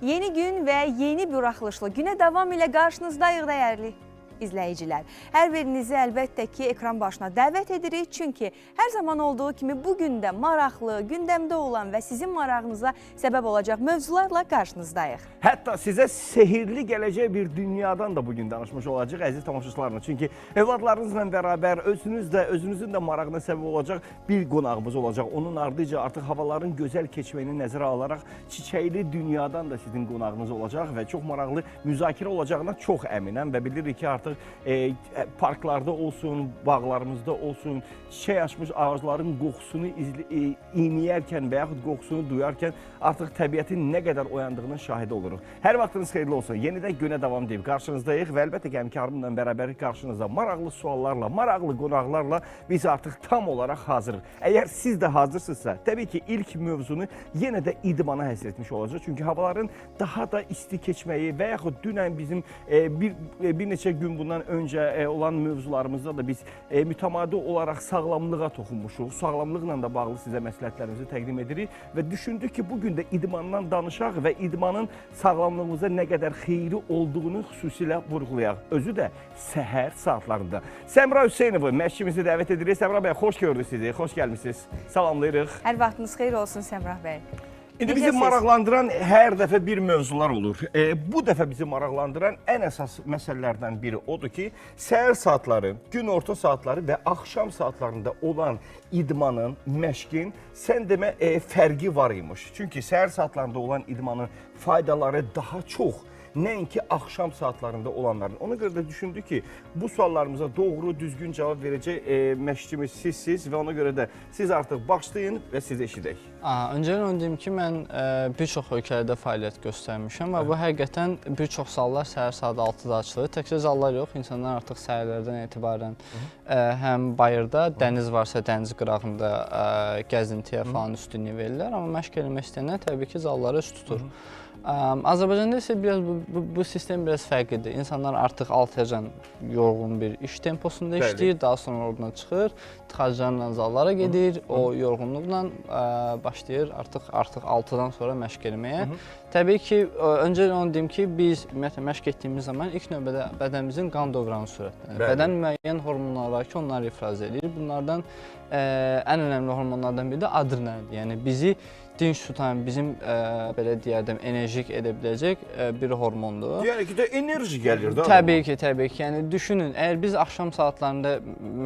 Yeni gün və yeni bir buraxılışla günə davam ilə qarşınızdayıq dəyərli izləyicilər. Hər birinizi əlbəttə ki, ekran başına dəvət edirik. Çünki hər zaman olduğu kimi bugün də maraqlı, gündəmdə olan və sizin marağınıza səbəb olacaq mövzularla qarşınızdayıq. Hətta sizə sehirli gələcək bir dünyadan da bugün danışmış olacaq əziz tamaşaçılarla. Çünki evladlarınızla bərabər özünüzün də marağına səbəb olacaq bir qonağımız olacaq. Onun ardıca artıq havaların gözəl keçməyini nəzərə alaraq çiçəkli dünyadan da sizin qonağınız olacaq və çox maraqlı müzakirə olacağına çox əminəm və bilirik ki, artıq parklarda olsun, bağlarımızda olsun, çiçək açmış ağacların qoxusunu iynəyərkən və yaxud qoxusunu duyarkən artıq təbiətin nə qədər oyandığının şahidi oluruq. Hər vaxtınız xeyirli olsun. Yenidən günə davam deyib qarşınızdayıq və əlbəttə ki, həmkarımla bərabər qarşınızda maraqlı suallarla, maraqlı qonaqlarla biz artıq tam olaraq hazırıq. Əgər siz də hazırsınızsa, təbii ki, ilk mövzunu yenə də idmana həsr etmiş olacaq. Çünki havaların daha da isti keçməyi və yaxud dünən bizim bir neçə gün bundan öncə olan mövzularımızda da biz mütəmadi olaraq sağlamlığa toxunmuşuq. Sağlamlıqla da bağlı sizə məsləhətlərimizi təqdim edirik və düşündük ki, bugün də idmandan danışaq və idmanın sağlamlığımıza nə qədər xeyri olduğunu xüsusilə vurğulayaq. Özü də səhər saatlarında. Səmra Hüseynovu məşqçimizi dəvət edirik. Səmra bəy, xoş gördük sizi, xoş gəlmişsiniz. Salamlayırıq. Hər vaxtınız xeyir olsun Səmrah bəy. İndi bizi maraqlandıran hər dəfə bir mövzular olur. Bu dəfə bizi maraqlandıran ən əsas məsələlərdən biri odur ki, səhər saatları, gün orta saatları və axşam saatlarında olan idmanın, məşqin sən demə fərqi var imiş. Çünki səhər saatlarında olan idmanın faydaları daha çox. Nəinki axşam saatlarında olanların. Ona görə də düşündük ki, bu suallarımıza doğru, düzgün cavab verəcək məşqçimiz sizsiniz və ona görə də siz artıq başlayın və sizi eşidək. Öncədən onu deyim ki, mən bir çox ölkələrdə fəaliyyət göstərmişəm və bu həqiqətən bir çox zallar səhər saat 6-da açılır. Təkcə zallar yox, insanlar artıq səhərlərdən etibarən həm bayırda, dəniz varsa dəniz qırağında gəzintiyə falan üstünlük verirlər, amma məşq eləmək istəyənlər təbii ki, zalları üst tutur. Azərbaycanda isə biraz bu sistem biraz fərqlidir. İnsanlar artıq 6-yacan yorğun bir iş temposunda işləyir, daha sonra oradan çıxır, tıxaclarla zallara gedir, o yorğunluqla başlayır artıq 6-dan sonra məşq eləməyə. Təbii ki, öncədən onu deyim ki, biz ümumiyyətlə məşq etdiyimiz zaman ilk növbədə bədənimizin qan dövranı sürətlənir. Bədən müəyyən hormonlar var ki, onları ifraz edir. Bunlardan ən önəmli hormonlardan biri də adrenalindir. Yəni bizi dinç tutan, bizim belə deyərdim, enerjik edə biləcək bir hormondur. Yəni ki, də enerji gəlir də. Təbii ki. Yəni düşünün, əgər biz axşam saatlarında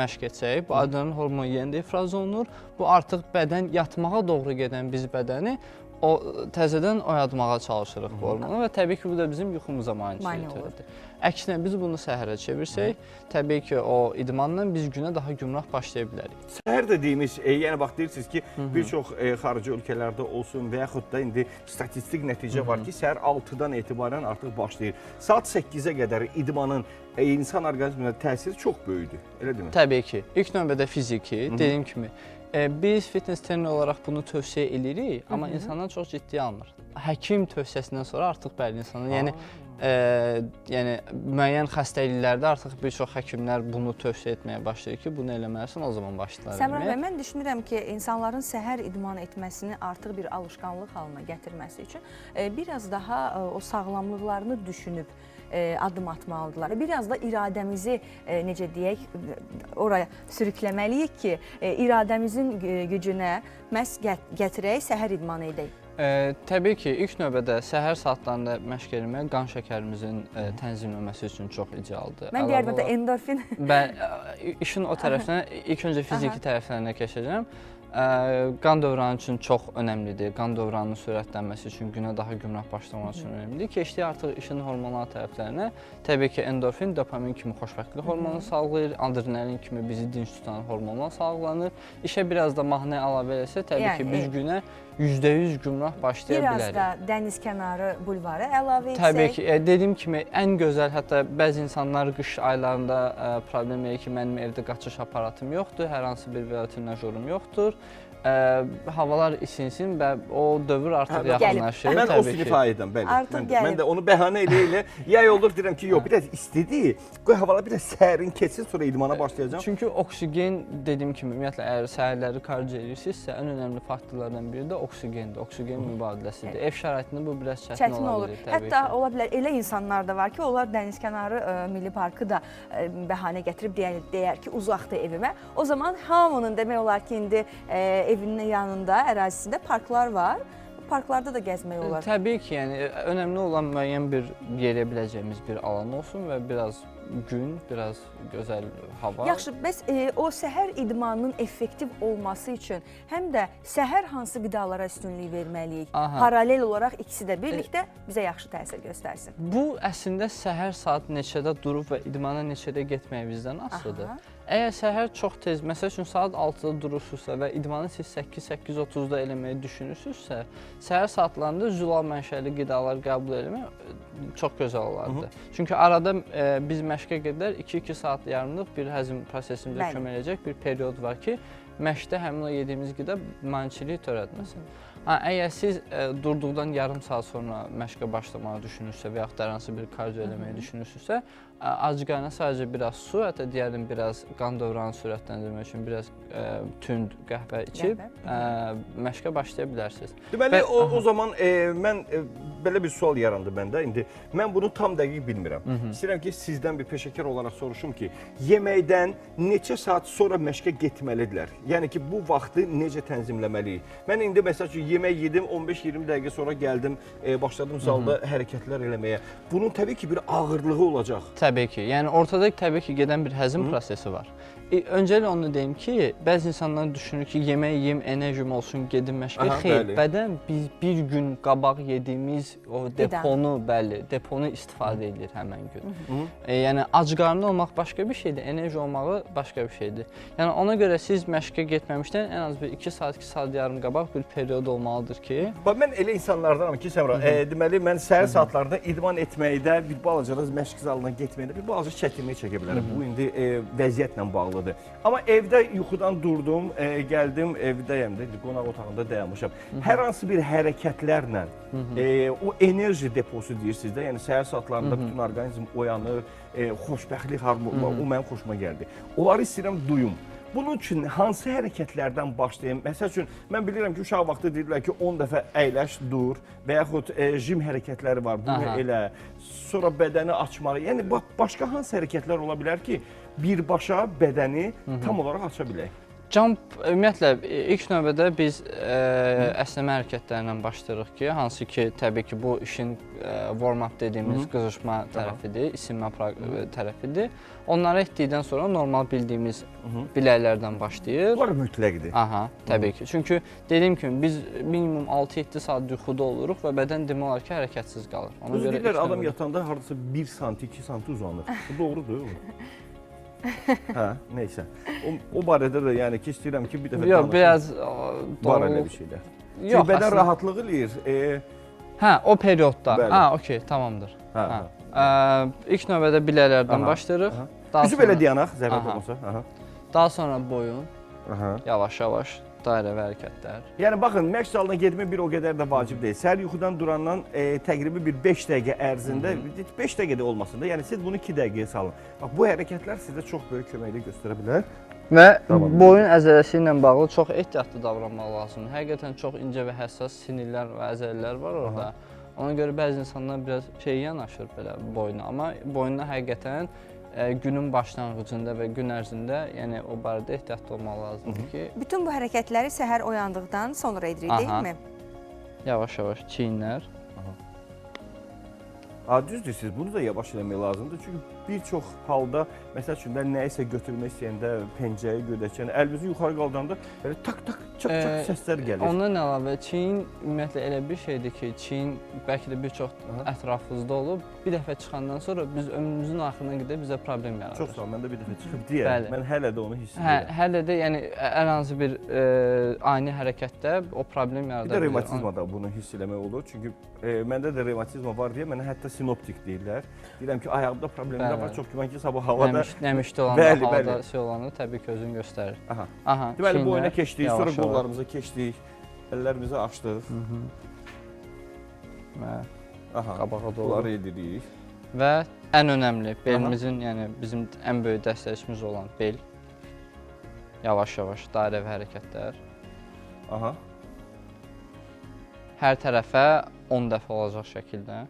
məşq etsək, bu adrenalin hormonu yenə də ifraz olunur. Bu artıq bədən yatmağa doğru gedən biz bədəni o təzədən oyatmağa çalışırıq bu hormonu və təbii ki, bu da bizim yuxumuza mane olur. Əksinə biz bunu səhərə çevirsək, təbii ki, o idmanla biz günə daha gümrah başlaya bilərik. Səhər dediyimiz, yəni bax deyirsiniz ki, bir çox xarici ölkələrdə olsun və yaxud da indi statistik nəticə var ki, səhər 6-dan etibarən artıq başlayır. Saat 8-ə qədər idmanın insan orqanizminə təsiri çox böyükdür, elə deyil mi? Təbii ki, ilk növbədə fiziki, dediyim kimi, biz fitness trener olaraq bunu tövsiyə edirik, amma insanlar çox ciddi almır. Həkim tövsiyəsindən sonra artıq bəli insanlar, yəni müəyyən xəstəliklərdə artıq bir çox həkimlər bunu tövsiyə etməyə başlayır ki, bunu eləməlisən, o zaman başlayırlar. Səmrah bəy, mən düşünürəm ki, insanların səhər idman etməsini artıq bir alışqanlıq halına gətirməsi üçün biraz daha o sağlamlıqlarını düşünüb addım atmalıdırlar. Biraz da iradəmizi, necə deyək, oraya sürükləməliyik ki, iradəmizin gücünə məhz gətirək, səhər idman edək. Təbii ki, ilk növbədə səhər saatlarında məşq eləmək qan şəkərimizin tənzimləməsi üçün çox idealdır. Mən deyərdim də endorfin. İşin o tərəfindən, ilk öncə fiziki tərəflərinə keçəcəm. Qan dövranı üçün çox önəmlidir. Qan dövranının sürətlənməsi üçün, günə daha gümrah başlamaq üçün önəmlidir. Keçdik artıq işin hormonal tərəflərinə. Təbii ki, endorfin, dopamin kimi xoşbəxtlik hormonu salgılayır, adrenalin kimi bizi dinç tutan hormonlar salgılanır. İşə biraz da mahnə əlavə etsə, təbii ki, biz günə %100 gümrah başlaya bilərik. Biraz da dəniz kənarı bulvarı əlavə etsək. Təbii ki, dediyim kimi ən gözəl, hətta bəzi insanlar qış aylarında problem edir ki, mənim evdə qaçış aparatım yoxdur, hər hansı bir velotrinajorum yoxdur. Havalar isinsin və o dövr artıq Hə, yaxınlaşır. Mən o təbii ki. sinifa aidəm, bəli. Artıq Mən də onu bəhanə elə yay olur deyirəm ki, yox, bir də istedi. Qoy havalar bir də sərin keçsin, sonra idmana başlayacağam. Çünki oksigen dediyim kimi, ümumiyyətlə əgər səhərləri xaric edirsinizsə, ən önəmli faktorlardan biri də oksigendir. Oksigen mübadiləsidir. Ev şəraitində bu biraz çətin ola bilər. Hətta ola bilər elə insanlar da var ki, onlar dənizkənarı milli parkı da bəhanə gətirib deyər ki, uzaqdır evimə. O zaman hamının demək olar ki, indi evinin yanında, ərazisində parklar var. Parklarda da gəzmək olar. Təbii ki, yəni önəmli olan müəyyən bir yerə biləcəyimiz bir alan olsun və biraz gün, biraz gözəl hava. Yaxşı, bəs o səhər idmanının effektiv olması üçün həm də səhər hansı qidalara üstünlük verməliyik? Paralel olaraq ikisi də birlikdə bizə yaxşı təsir göstərsin. Bu əslində səhər saat neçədə durub və idmana neçədə getməyimizdən asılıdır. Əgər səhər çox tez, məsəl üçün saat 6-da durursunuzsa və idmanı siz 8-8:30-da eləməyi düşünürsünüzsə, səhər saatlarında zülal mənşəli qidalar qəbul etmək çox gözəl olardı. Çünki arada biz məşqə gedər 2-2 saat yarımlıq bir həzm prosesimizə kömək edəcək bir period var ki, məşqdə həmin o yediyimiz qida maneçilik törətməsin. Əgər siz durduqdan yarım saat sonra məşqə başlamağı düşünürsə və yaxud da hər hansı bir kardio eləməyi düşünürsünüzsə, ac qarnına sadəcə biraz su, hətta digərin biraz qan dövranını sürətləndirmək üçün biraz tünd qəhvə içib məşqə başlaya bilərsiniz. Deməli, o zaman mən belə bir sual yarandı məndə. İndi mən bunu tam dəqiq bilmirəm. İstəyirəm ki, sizdən bir peşəkar olaraq soruşum ki, yeməkdən neçə saat sonra məşqə getməlidirlər? Yəni ki, bu vaxtı necə tənzimləməliyik? Mən indi məsəl üçün yemək yedim, 15-20 dəqiqə sonra gəldim, başladım zalda hərəkətlər eləməyə. Bunun təbii ki, bir ağırlığı olacaq. Təbii ki, yəni ortada təbii ki, gedən bir həzm prosesi var. Öncəliklə onu deyim ki, bəzi insanlar düşünür ki, yemək yeyim, enerjim olsun, gedim məşqə. Xeyr, bədən biz bir gün qabaq yediyimiz o deponu, deponu istifadə edir həmən gün. Yəni ac qarnı olmaq başqa bir şeydir, enerji olmağı başqa bir şeydir. Yəni ona görə siz məşqə getməmişdən ən az bir 2 saat, 2 saat yarım qabaq bir period olmalıdır ki. Bax, mən elə insanlardanam ki, Səmra, deməli, mən səhər saatlarında idman etməkdə, bir balaca məşq zalına getməkdə bir balaca çətinlik çəkə bilərəm. Bu indi vəziyyətlə bağlıdır. Amma evdə yuxudan durdum, gəldim, evdəyəm də, qonaq otağında dayanmışam. Hər hansı bir hərəkətlərlə o enerji deposu deyirsiniz də, yəni səhər saatlarında bütün orqanizm oyanır, xoşbəxtlik hormonu, o mənim xoşuma gəldi. Onları istəyirəm duyum. Bunun üçün hansı hərəkətlərdən başlayayım? Məsəl üçün, mən bilirəm ki, uşaq vaxtı deyirlər ki, 10 dəfə əyləş, dur və yaxud jim hərəkətləri var, bunu elə, sonra bədəni açmalı. Yəni, başqa hansı hərəkətlər ola bilər ki, birbaşa bədəni tam olaraq aça bilək? Jump, ümumiyyətlə, ilk növbədə biz əsnəmə hərəkətlərindən başlayırıq ki, hansı ki, təbii ki, bu işin warm-up dediyimiz qızışma tərəfidir, isinmə tərəfidir. Onları etdikdən sonra normal bildiyimiz biləklərdən başlayır. Bunlar mütləqdir. Təbii ki. Çünki dediyim kimi, biz minimum 6-7 saat yuxuda oluruq və bədən demək olar ki, hərəkətsiz qalır. Özü deyirlər, adam yatanda haradasa 1 santi, 2 santi uzanır. Bu doğrudur. Hə, neysə. O barədə də yəni ki, istəyirəm ki, bir dəfə danışım. Yox, biraz var elə bir şeylər. Çünki bədən rahatlıq eləyir. Hə, o periodda. Hə, okey, tamamdır. İlk növbədə biləklərdən başlayırıq. Üzü belə dayanaq, zəhmət olmasa. Daha sonra boyun, yavaş-yavaş dairə və hərəkətlər. Yəni, baxın, məşq zalına getmək bir o qədər də vacib deyil. Səhər yuxudan durandan təqribi bir 5 dəqiqə ərzində, 5 dəqiqə də olmasın da, yəni siz bunu 2 dəqiqəyə salın. Bax, bu hərəkətlər sizə çox böyük köməklik göstərə bilər. Və boyun əzələsi ilə bağlı çox ehtiyatlı davranmaq lazımdır. Həqiqətən çox incə və həssas sinirlər və əzələlər var orada. Ona görə bəzi insanlar biraz yanaşır belə boyuna, amma boyuna həqiqətən günün başlanğıcında və gün ərzində, yəni o barədə ehtiyatlı olmaq lazımdır ki... Bütün bu hərəkətləri səhər oyandıqdan sonra edirik, deyilmi? Yavaş-yavaş çiyinlər. Düzdür, siz bunu da yavaş eləmək lazımdır. Çünki bir çox halda, məsəl üçün, nəyisə götürmək istəyəndə, pencəyi, gödəkəni, əlimizi yuxarı qaldıranda belə tak-tak, çak-çak səslər gəlir. Ondan əlavə, çiyin ümumiyyətlə elə bir şeydir ki, çiyin bəlkə də bir çox ətrafımızda olub, bir dəfə çıxandan sonra biz ömrümüzün axırına qədər bizə problem yaradır. Çox sağ ol, mən də bir dəfə çıxıb deyərəm, mən hələ də onu hiss edirəm. Hələ də, yəni, hər hansı bir ani hərəkətdə o problem yaradır. Bir də revmatizmada bunu hiss eləmək olur, çünki məndə də revmatizma var deyə mənə hətta sinoptik deyirlər. Deyirəm ki, ayağımda problemlər Bəli. var. Çox güman ki, sabah havada Nəmişli olanda Bəli, halda bəli. şey olanı təbii ki, özünü göstərir. Aha. Aha, Deməli bu çiyinlər oyuna keçdik, sonra yavaş-yavaş. qollarımıza keçdik, əllərimizi açdıq. Və Aha. qabağa doğru. Bunları edirik. Və ən önəmli, belimizin, yəni bizim ən böyük dəstəkçimiz olan bel. Yavaş-yavaş dairəvi hərəkətlər. Aha. Hər tərəfə 10 dəfə olacaq şəkildə.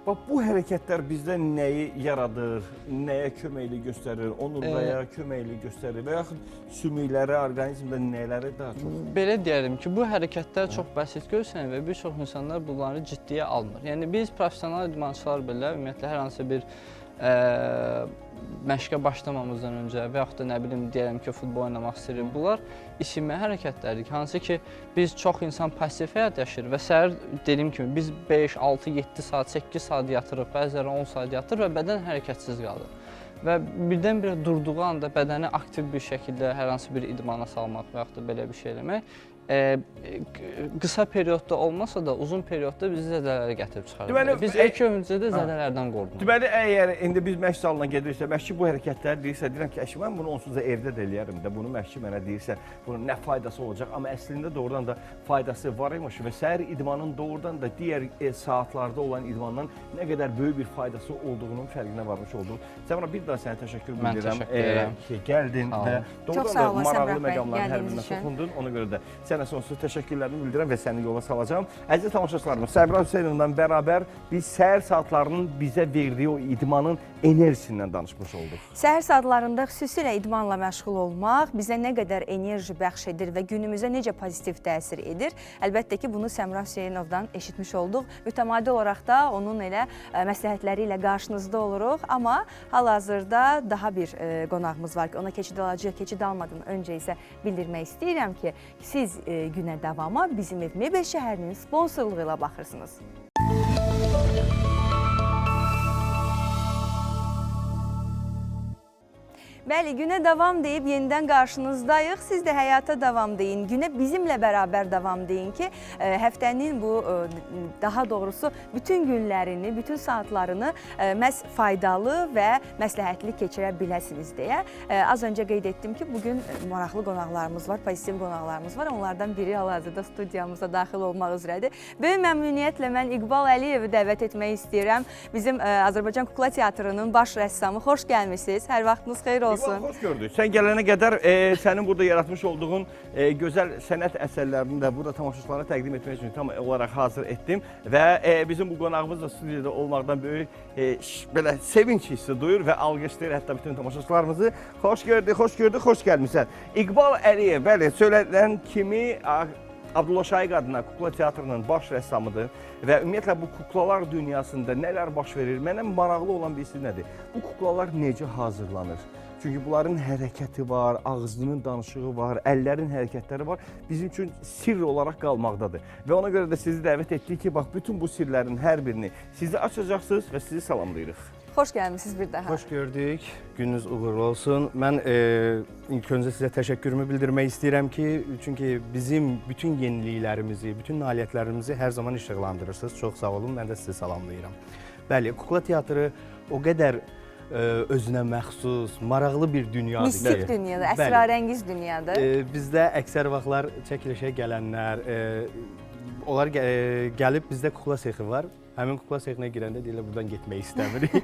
Bax bu hərəkətlər bizdə nəyi yaradır, nəyə köməkli göstərir, onurğaya köməkli göstərir və yaxud sümüklərə, orqanizmdə nələri daha çox? Belə deyərdim ki, bu hərəkətlər çox bəsit görsənir və bir çox insanlar bunları ciddiyə almır. Yəni biz professional idmançılar belə ümumiyyətlə hər hansı bir məşqə başlamamızdan öncə və yaxud da nə bilim deyərəm ki, futbol oynamaq istəyirik. Bunlar işinmə hərəkətləridir. Hansı ki, biz çox insan pasiv həyat yaşayır və səhər dediyim kimi biz 5, 6, 7 saat, 8 saat yatırıq, bəziləri 10 saat yatır və bədən hərəkətsiz qalır. Və birdən-birə durduğu anda bədəni aktiv bir şəkildə hər hansı bir idmana salmaq və yaxud da belə bir şey eləmək qısa periodda olmasa da uzun periodda bizi zədələrə gətirib çıxarır. Deməli, Biz ilk öncədə zədələrdən qorunuruz. Deməli, əgər indi biz məşq zalına gediriksə, məşqçi bu hərəkətləri deyirsə, deyirəm ki, əşi mən bunu onsuz da evdə də eləyərəm də, bunu məşqçi mənə deyirsə, bunun nə faydası olacaq? Amma əslində doğrudan da faydası var imiş və səhər idmanın doğrudan da digər saatlarda olan idmandan nə qədər böyük bir faydası olduğunun fərqinə varmış olduq. Səmra, bir daha sənə təşəkkür bildirirəm. Mən təşəkkür edirəm. Ki, gəldin və doğrudan da maraqlı məqamların hər birinə toxundun. Ona görə də sənə sonsuz təşəkkürlərimi bildirirəm və səni yola salacağam. Əziz tamaşaçılarımız, Səbra Hüseynovla bərabər biz səhər saatlarının bizə verdiyi o idmanın enerjisindən danışmış olduq. Səhər saatlarında xüsusilə idmanla məşğul olmaq bizə nə qədər enerji bəxş edir və günümüzə necə pozitiv təsir edir? Əlbəttə ki, bunu Səmra Hüseynovdan eşitmiş olduq. Mütəmadi olaraq da onun elə məsləhətləri ilə qarşınızda oluruq. Amma hal-hazırda daha bir qonağımız var ki, ona keçid alacaq. Keçid almadan öncə isə bildirmək istəyirəm ki, siz günə davama bizim ev Mebel şəhərinin sponsorluğu ilə baxırsınız. Bəli, günə davam deyib yenidən qarşınızdayıq. Siz də həyata davam deyin. Günə bizimlə bərabər davam deyin ki, həftənin bu, daha doğrusu bütün günlərini, bütün saatlarını məhz faydalı və məsləhətli keçirə biləsiniz deyə. Az öncə qeyd etdim ki, bugün maraqlı qonaqlarımız var, pozitiv qonaqlarımız var. Onlardan biri hal-hazırda studiyamıza daxil olmaq üzrədir. Böyük məmnuniyyətlə mən İqbal Əliyevi dəvət etmək istəyirəm. Bizim Azərbaycan Kukla Teatrının baş rəssamı. Xoş gəlmişsiniz. Hər vaxtınız xeyir olsun. Xoş gördük. Sən gələnə qədər sənin burada yaratmış olduğun gözəl sənət əsərlərini də burada tamaşaçılara təqdim etmək üçün tam olaraq hazır etdim və bizim bu qonağımız da studiyada olmaqdan böyük belə sevinç hissi duyur və alqışlayır hətta bütün tamaşaçılarımızı. Xoş gördük, xoş gördük, xoş gəlmisən. İqbal Əliyev, bəli, söylənilən kimi Abdullah Şaiq adına Kukla Teatrının baş rəssamıdır və ümumiyyətlə bu kuklalar dünyasında nələr baş verir? Mənə maraqlı olan birisi nədir? Bu kuklalar necə hazırlanır? Çünki bunların hərəkəti var, ağzının danışığı var, əllərin hərəkətləri var. Bizim üçün sirr olaraq qalmaqdadır. Və ona görə də sizi dəvət etdik ki, bax, bütün bu sirlərin hər birini sizi açacaqsınız və sizi salamlayırıq. Xoş gəlmişsiniz bir daha. Xoş gördük. Gününüz uğurlu olsun. Mən ilk öncə sizə təşəkkürümü bildirmək istəyirəm ki, çünki bizim bütün yeniliklərimizi, bütün nailiyyətlərimizi hər zaman işıqlandırırsınız. Çox sağ olun, mən də sizi salamlayıram. Bəli, Kukla Teatrı o qədər özünə məxsus, maraqlı bir dünyadır. Mistik dünyadır, əsrarəngiz dünyadır. Bizdə əksər vaxtlar çəkilişə gələnlər, onlar gəlib bizdə kukla sexi var. Həmin kukla sexinə girəndə deyirlər, buradan getmək istəmirik.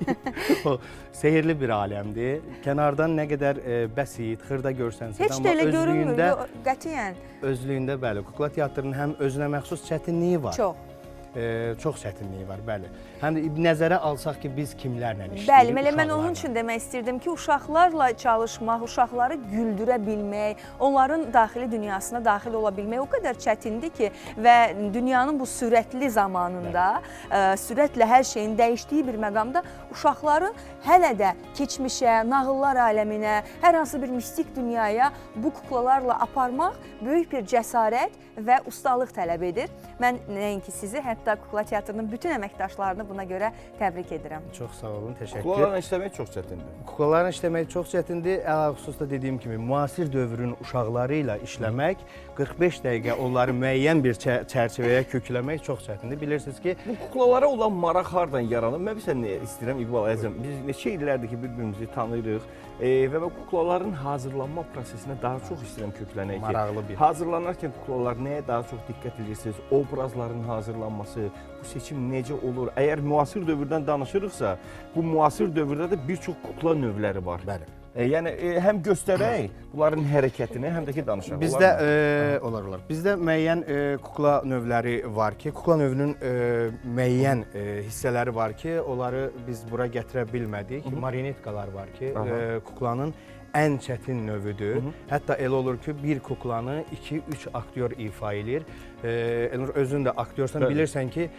O sehirli bir aləmdir. Kənardan nə qədər bəsit, xırda görsənsə də, Heç də elə görünmür, qətiyyən. Özlüyündə, bəli, Kukla Teatrının həm özünə məxsus çətinliyi var. Çox. Çox çətinliyi var, bəli. Həm də nəzərə alsaq ki, biz kimlərlə işləyirik? Bəli, mən onun üçün demək istirdim ki, uşaqlarla çalışmaq, uşaqları güldürə bilmək, onların daxili dünyasına daxil ola bilmək o qədər çətindir ki, və dünyanın bu sürətli zamanında, sürətlə hər şeyin dəyişdiyi bir məqamda uşaqları hələ də keçmişə, nağıllar aləminə, hər hansı bir mistik dünyaya bu kuklalarla aparmaq böyük bir cəsarət və ustalıq tələb edir. Mən nəinki sizi, hətta da Kukla Teatrının bütün əməkdaşlarını buna görə təbrik edirəm. Çox sağ olun, təşəkkür. Kuklalarla işləmək çox çətindir. Kuklalarla işləmək çox çətindir. Ələlxüsusda dediyim kimi, müasir dövrün uşaqları ilə işləmək, 45 dəqiqə onları müəyyən bir çərçivəyə kökləmək çox çətindir. Bilirsiniz ki, Bu kuklalara olan maraq hardan yaranır? Mən bilirsən nə istəyirəm İqbal əzizim. Biz neçə illərdir ki, bir-birimizi tanıyırıq və mən kuklaların hazırlanma prosesinə daha çox istəyirəm köklənək ki, maraqlı bir. hazırlanarkən kuklalar nəyə daha çox diqqət edirsiniz? Obrazların hazırlanması, bu seçim necə olur? Əgər müasir dövrdən danışırıqsa, bu müasir dövrdə də bir çox kukla növləri var. Bəli. Yəni həm göstərək bunların hərəkətini, həm də ki danışaq. Bizdə olar. Bizdə müəyyən kukla növləri var ki, kukla növünün müəyyən hissələri var ki, onları biz bura gətirə bilmədik. Marionetkalar var ki, kuklanın ən çətin növüdür. Hətta elə olur ki, bir kuklanı 2-3 aktyor ifa edir. Elnur, özün də aktyorsan, bilirsən ki,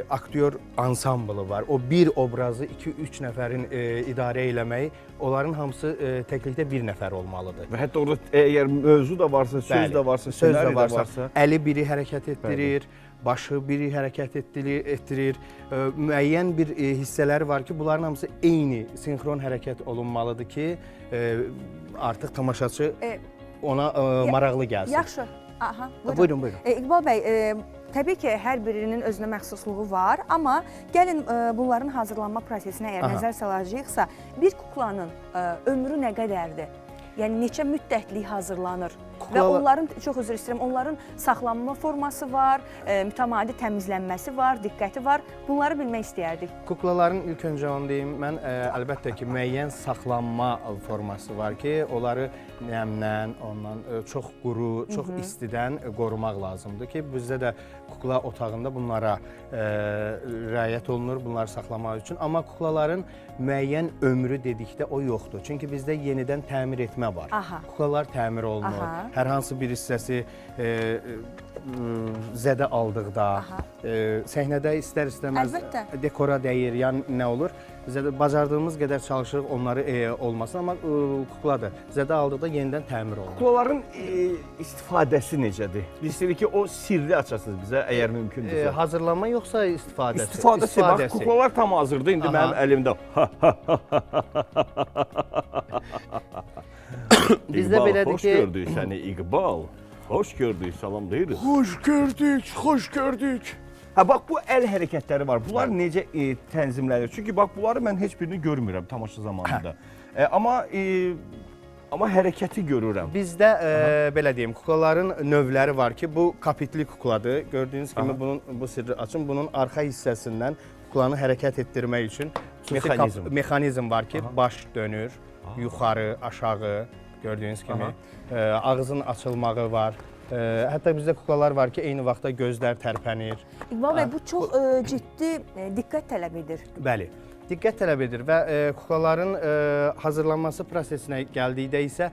aktyor ansamblı var. O bir obrazı 2-3 nəfərin idarə eləməyi, onların hamısı təklikdə bir nəfər olmalıdır. Və hətta orada əgər mövzu da varsa, söz də varsa, ssenari də varsa, əli biri hərəkət etdirir, başı biri hərəkət etdirir. Müəyyən bir hissələri var ki, bunların hamısı eyni sinxron hərəkət olunmalıdır ki, artıq tamaşaçı ona maraqlı gəlsin. Yaxşı. Aha, buyurun. İqbal bəy, təbii ki, hər birinin özünə məxsusluğu var, amma gəlin bunların hazırlanma prosesinə əgər nəzər salacağıqsa, bir kuklanın ömrü nə qədərdir? Yəni neçə müddətlik hazırlanır? Və onların, çox üzr istəyirəm, onların saxlanma forması var, mütəmadi təmizlənməsi var, diqqəti var. Bunları bilmək istəyərdik. Kuklaların ilk öncə onu deyim, mən əlbəttə ki, müəyyən saxlanma forması var ki, onları nəmdən, ondan çox quru, çox istidən qorumaq lazımdır ki, bizdə də kukla otağında bunlara riayət olunur, bunları saxlamaq üçün. Amma kuklaların müəyyən ömrü dedikdə o yoxdur. Çünki bizdə yenidən təmir etmə var. Kuklalar təmir olunur. Hər hansı bir hissəsi zədə aldıqda, səhnədə istər-istəməz dekora dəyir, yəni nə olur? Bacardığımız qədər çalışırıq onları olmasın, amma kukladır. Zədə aldıqda yenidən təmir olunur. Kuklaların istifadəsi necədir? Biz istəyirik ki, o sirri açasınız bizə, əgər mümkündürsə. Hazırlanma yoxsa istifadəsi? İstifadəsi. Bax, kuklalar tam hazırdır, indi mənim əlimdə. Bizdə belədir ki... Xoş gördük səni İqbal. Xoş gördük, salam deyirik. Xoş gördük. Hə, bax, bu əl hərəkətləri var. Bunlar necə tənzimlənir? Çünki bax, bunları mən heç birini görmürəm tamaşa zamanında. Amma hərəkəti görürəm. Bizdə, belə deyim, kuklaların növləri var ki, bu kapitli kukladır. Gördüyünüz kimi, bu sirri açın. Bunun arxa hissəsindən kuklanı hərəkət etdirmək üçün mexanizm var ki, baş dönür, yuxarı, aşağı, gördüyünüz kimi. Ağzın açılmağı var. Hətta bizdə kuklalar var ki, eyni vaxtda gözlər tərpənir. İqbal bəy, bu çox ciddi diqqət tələb edir. Bəli, diqqət tələb edir və kuklaların hazırlanması prosesinə gəldikdə isə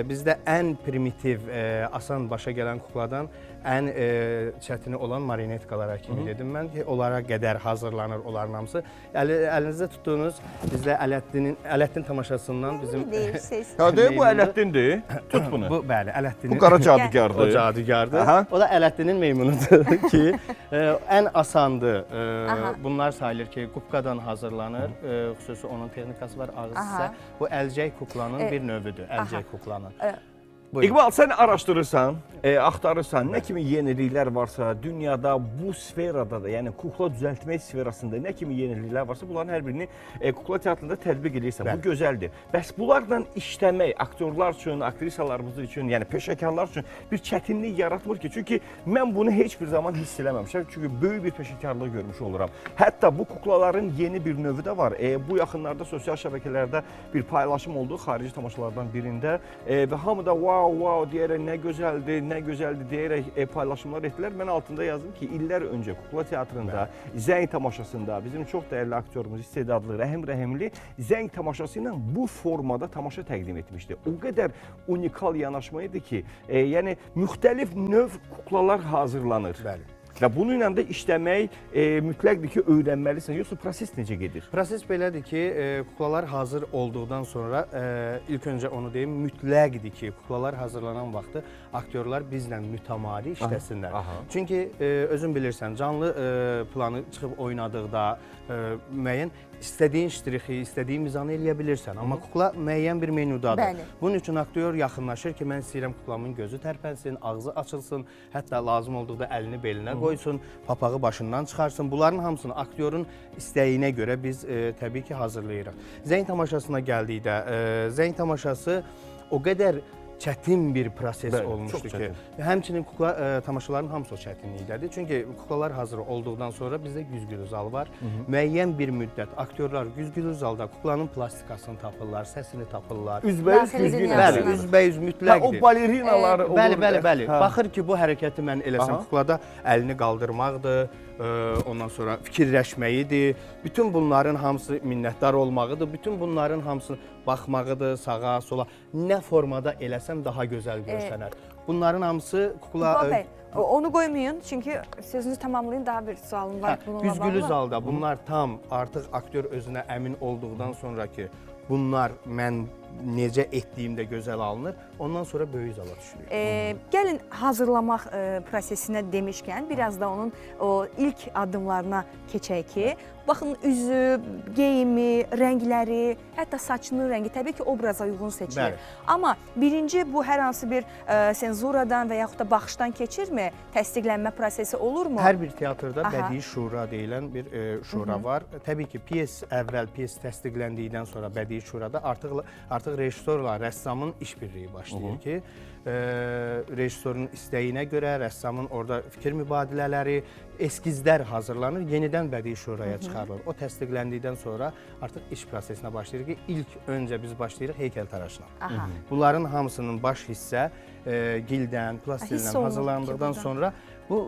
bizdə ən primitiv, asan başa gələn kukladan ən çətini olan marionetkalara kimi dedim mən ki, onlara qədər hazırlanır onların hamısı. Əlinizdə tutduğunuz bizdə Ələddin tamaşasından bizim... Deyirsiniz. Bu Ələddindir, tut bunu. Bu, bəli, Ələddinin... Bu qara cadugardır. O cadugardır. O da Ələddinin meymunudur ki, ən asandır. Bunlar sayılır ki, qupqadan hazırlanır. Xüsusi onun texnikası var, ağız isə. Bu əlcək kuklanın bir növüdür, əlcək kuklanın. İqbal, sən araşdırırsan, axtarırsan, nə kimi yeniliklər varsa, dünyada bu sferada da, yəni kukla düzəltmək sferasında nə kimi yeniliklər varsa, bunların hər birini kukla teatrında tətbiq edirsən. Bu gözəldir. Bəs bunlarla işləmək aktyorlar üçün, aktrisalarımız üçün, yəni peşəkarlar üçün bir çətinlik yaratmır ki, çünki mən bunu heç bir zaman hiss eləməmişəm, çünki böyük bir peşəkarlıq görmüş oluram. Hətta bu kuklaların yeni bir növü də var. Bu yaxınlarda sosial şəbəkələrdə bir paylaşım oldu xarici tamaşalardan birində və hamı da wow deyərək nə gözəldir deyərək paylaşımlar etdilər. Mən altında yazdım ki, illər öncə Kukla Teatrında Zəng tamaşasında bizim çox dəyərli aktyorumuz, istedadlı Rəhim Rəhimli Zəng tamaşası ilə bu formada tamaşa təqdim etmişdi. O qədər unikal yanaşma idi ki, yəni müxtəlif növ kuklalar hazırlanır. Və bununla da işləmək mütləqdir ki, öyrənməlisən. Yoxsa proses necə gedir? Proses belədir ki, kuklalar hazır olduqdan sonra ilk öncə onu deyim, mütləqdir ki, kuklalar hazırlanan vaxtı aktyorlar bizlə mütəmadi işləsinlər. Çünki özün bilirsən, canlı planı çıxıb oynadıqda müəyyən istədiyin ştrixi, istədiyin mizanı eləyə bilirsən. Amma kukla müəyyən bir menyudadır. Bəli. Bunun üçün aktyor yaxınlaşır ki, mən istəyirəm kuklamın gözü tərpənsin, ağzı açılsın, hətta lazım olduqda əlini belinə qoysun, papağı başından çıxarsın. Bunların hamısını aktyorun istəyinə görə biz təbii ki, hazırlayırıq. Zəng tamaşasına gəldikdə, zəng tamaşası o qədər çətin bir proses olmuşdu ki, həmçinin kukla tamaşaların hamısı o çətinlikdədir. Çünki kuklalar hazır olduqdan sonra bizdə güzgülü zal var. Müəyyən bir müddət aktyorlar güzgülü zalda kuklanın plastikasını tapırlar, səsini tapırlar. Üzbəüz güzgün. Bəli, üzbəüz mütləqdir. O balerinalar olur. Bəli. Baxır ki, bu hərəkəti mən eləsəm kuklada əlini qaldırmaqdır, ondan sonra fikirləşməyidir. Bütün bunların hamısı minnətdar olmağıdır. Bütün bunların hamısı baxmağıdır, sağa, sola. Nə formada eləsəm daha gözəl görsənər. Bunların hamısı kukla... Onu qoymayın, çünki sözünüzü tamamlayın, daha bir sualım var. Güzgülü zalda bunlar tam artıq aktyor özünə əmin olduqdan sonra ki, bunlar mən necə etdiyimdə gözəl alınır, ondan sonra böyük zala düşürük. Gəlin hazırlamaq prosesinə demişkən, biraz da onun o ilk addımlarına keçək ki, baxın üzü, geyimi, rəngləri, hətta saçının rəngi təbii ki, obraza uyğun seçilir. Amma birinci bu hər hansı bir senzuradan və yaxud da baxışdan keçirmi? Təsdiqlənmə prosesi olurmu? Hər bir teatrda bədii şura deyilən bir şura var. Təbii ki, piyes təsdiqləndikdən sonra bədii şurada artıq rejissorla rəssamın işbirliyi başlayır ki, rejissorun istəyinə görə rəssamın orada fikir mübadilələri, eskizlər hazırlanır, yenidən bədii şuraya çıxarılır. O təsdiqləndikdən sonra artıq iş prosesinə başlayır ki, ilk öncə biz başlayırıq heykəltaraşla. Bunların hamısının baş hissə gildən, plastildən hazırlandıqdan sonra bu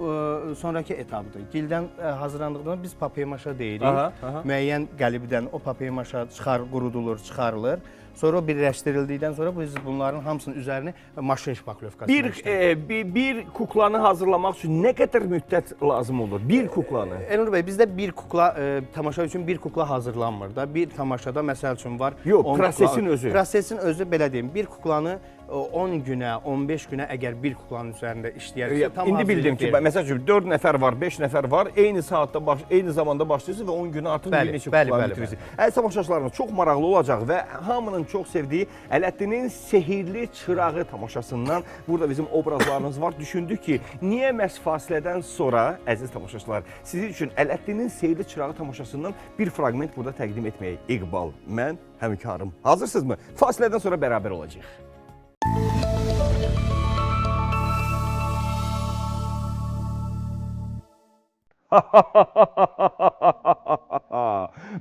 sonraki etapdır. Gildən hazırlandıqdan biz papiyemaşa deyirik. Müəyyən qəlibdən o papiyemaşa qurudulur, çıxarılır. Sonra o birləşdirildikdən sonra biz bunların hamısının üzərini maşın şpaklovkasına işlədik. Bir kuklanı hazırlamaq üçün nə qədər müddət lazım olur? Bir kuklanı? Elnur bəy, bizdə bir kukla, tamaşa üçün bir kukla hazırlanmır da. Bir tamaşada məsəl üçün var. Yox, prosesin özü. Prosesin özü belə deyim, bir kuklanı 10 günə, 15 günə əgər bir kuklanın üzərində işləyərsə tam İndi bildim ki, məsəl üçün 4 nəfər var, 5 nəfər var, eyni saatda, eyni zamanda başlayırsınız və 10 günə artıq bir neçə kuklanı bitirirsiniz. Əziz tamaşaçılarımız, çox maraqlı olacaq və hamının çox sevdiyi Ələddinin Sehirli Çırağı tamaşasından burada bizim obrazlarımız var. Düşündük ki, niyə məhz fasilədən sonra, əziz tamaşaçılar, sizin üçün Ələddinin Sehirli Çırağı tamaşasından bir fraqment burada təqdim etməyə İqbal, mən, həmkarım. Hazırsınızmı? Fasilədən sonra bərabər olacağıq.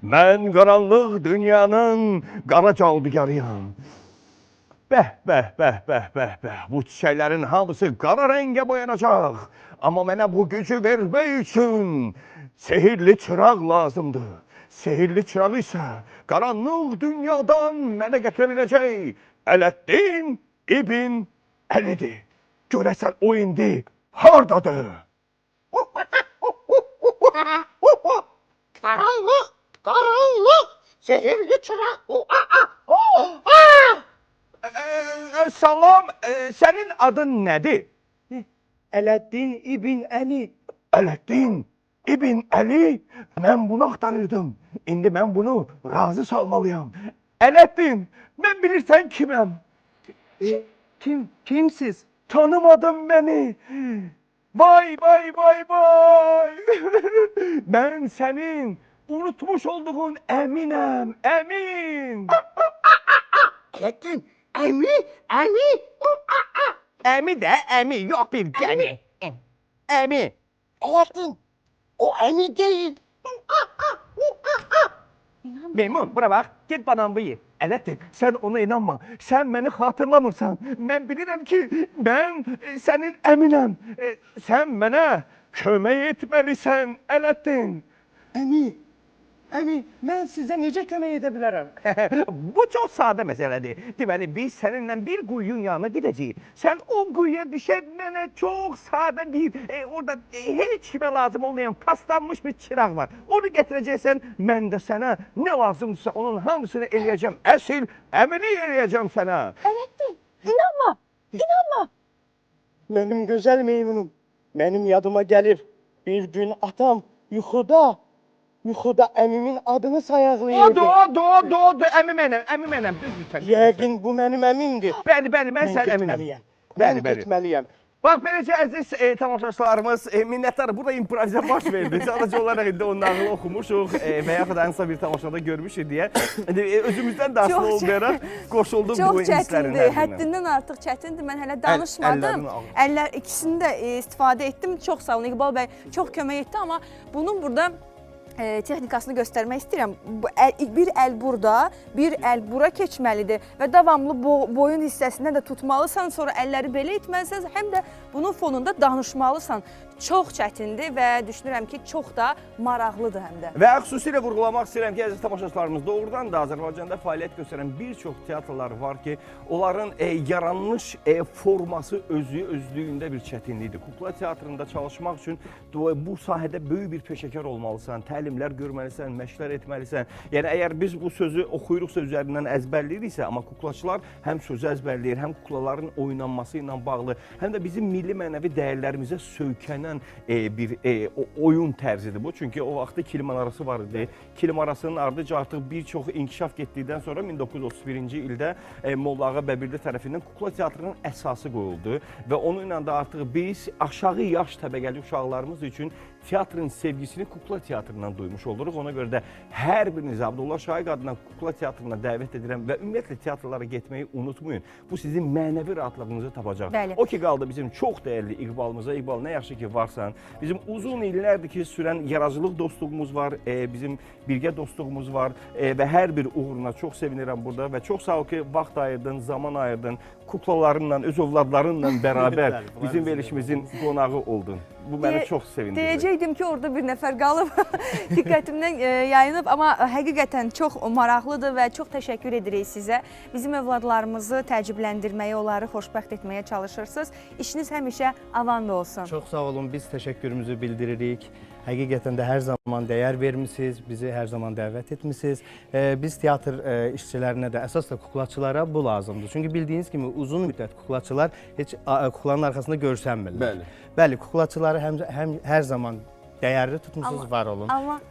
Mən qaranlıq dünyanın qara calbigarıyam. Bəh. Bu çiçəklərin hamısı qara rəngə boyanacaq. Amma mənə bu gücü vermək üçün sehirli çıraq lazımdır. Sehirli çıraq isə qaranlıq dünyadan mənə gətiriləcək Ələddin İbn Əlidir. Görəsən o indi hardadır? Qaranlıq, sehirli çıraq. Salam, sənin adın nədir? Ələddin İbn Əli. Ələddin İbn Əli? Mən bunu axtarırdım. İndi mən bunu razı salmalıyam. Ələddin, mən bilirsən kiməm? Kimsiz? Tanımadın məni. Vay. Mən sənin unutmuş olduğun əminəm, əmin. Ələddin, əmi. Əmi də əmi, yox bir gəmi. Əmi. Ələddin, o əmi deyil. Meymun, bura bax, get bananımı ye. Ələddin, sən ona inanma. Sən məni xatırlamırsan. Mən bilirəm ki, mən sənin əminəm. Sən mənə kömək etməlisən, Ələddin. Əmi, Əmi, mən sizə necə kömək edə bilərəm? Bu çox sadə məsələdir. Deməli, biz səninlə bir quyunun yanına gedəcəyik. Sən o quyuya düşənə çox sadə bir, orada heç kimə lazım olmayan paslanmış bir çıraq var. Onu gətirəcəksən, mən də sənə nə lazımdırsa onun hamısını eləyəcəm. Əsl əmini eləyəcəm sənə. Ələddin, inanma, inanma. Mənim gözəl meymunum, mənim yadıma gəlir. Bir gün atam yuxuda əmimin adını sayaqlayırdı. O, əmi mənəm, düzdür sən. Yəqin bu mənim əmimdir. Bəli, mən sən əminəm. Mən getməliyəm. Bax, beləcə əziz tamaşaçılarımız, minnətdarım. Burada improvizə baş verdi. Sadəcə olaraq indi onun nağılı oxumuşuq və yaxud da hansısa bir tamaşada görmüşük deyə özümüzdən də asılı olmayaraq qoşuldum bu Çox hisslərin çətindir, həddindən artıq çətindir. Mən hələ danışmadım. Əllər ikisini də istifadə etdim. Çox sağ olun İqbal bəy, çox kömək etdi, amma bunun burada texnikasını göstərmək istəyirəm. Bir əl burada, bir əl bura keçməlidir və davamlı boyun hissəsindən də tutmalısan, sonra əlləri belə etməlisən, həm də bunun fonunda danışmalısan. Çox çətindir və düşünürəm ki, çox da maraqlıdır həm də. Və xüsusilə vurğulamaq istəyirəm ki, əziz tamaşaçılarımız, doğrudan da Azərbaycanda fəaliyyət göstərən bir çox teatrlar var ki, onların yaranmış forması özlüyündə bir çətinlikdir. Kukla teatrında çalışmaq üçün bu sahədə böyük bir peşəkar olmalısan, təlimlər görməlisən, məşqlər etməlisən. Yəni, əgər biz bu sözü oxuyuruqsa üzərindən əzbərləyiriksə, amma kuklaçılar həm sözü əzbərləyir, həm kuklaların oynanması ilə bağlı, həm də bizim milli mənəvi dəyərlərimizə söykənən bir oyun tərzidir bu. Çünki o vaxtda Kiliman arası var idi. Kilim arasının ardıca artıq bir çox inkişaf getdikdən sonra 1931-ci ildə Molla Ağa Bəbirli tərəfindən kukla teatrının əsası qoyuldu və onunla da artıq biz aşağı yaş təbəqəli uşaqlarımız üçün teatrın sevgisini kukla teatrından duymuş oluruq. Ona görə də hər birinizi Abdullah Şaiq adına kukla teatrına dəvət edirəm və ümumiyyətlə teatrlara getməyi unutmayın. Bu sizin mənəvi rahatlığınızı tapacaq. Bəli. O ki qaldı bizim çox dəyərli İqbalımıza. İqbal, nə yaxşı ki varsan. Bizim uzun illərdir ki sürən yaradıcılıq dostluğumuz var, bizim birgə dostluğumuz var və hər bir uğuruna çox sevinirəm burada və çox sağ ol ki, vaxt ayırdın, zaman ayırdın, kuklalarınla, öz ovladlarınla bərabər bizim verilişimizin qonağı oldun. Bu məni çox sevindirdi. Deyəcəkdim ki, orada bir nəfər qalıb, diqqətimdən yayınıb, amma həqiqətən çox maraqlıdır və çox təşəkkür edirik sizə. Bizim övladlarımızı təəccübləndirməyə, onları xoşbəxt etməyə çalışırsınız. İşiniz həmişə avamlı olsun. Çox sağ olun, biz təşəkkürümüzü bildiririk. Həqiqətən də hər zaman dəyər vermisiniz, bizi hər zaman dəvət etmisiniz. Biz teatr işçilərinə də, əsas da kuklaçılara bu lazımdır. Çünki bildiyiniz kimi uzun müddət kuklaçılar heç kuklanın arxasında görsənmirlər. Bəli, kuklaçıları hər zaman dəyərli tutmusunuz, var olun. Amma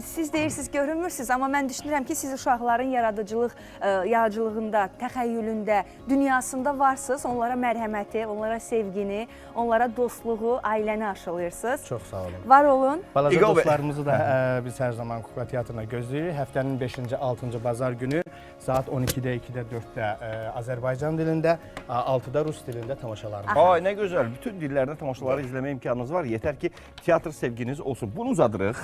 siz deyirsiniz, görünmürsünüz, amma mən düşünürəm ki, siz uşaqların yaradıcılığında, təxəyyülündə, dünyasında varsınız. Onlara mərhəməti, onlara sevgini, onlara dostluğu, ailəni aşılayırsınız. Çox sağ olun. Var olun. Balaca dostlarımızı da biz hər zaman kukla teatrına gözləyirik. Həftənin 5-ci, 6-cı bazar günü saat 12-də, 2-də, 4-də Azərbaycan dilində, 6-da rus dilində tamaşalarımız. Ay, nə gözəl. Bütün dillərdə tamaşaları izləmə imkanınız var. Yetər ki, teatr sevginiz olsun. Bunu uzadırıq.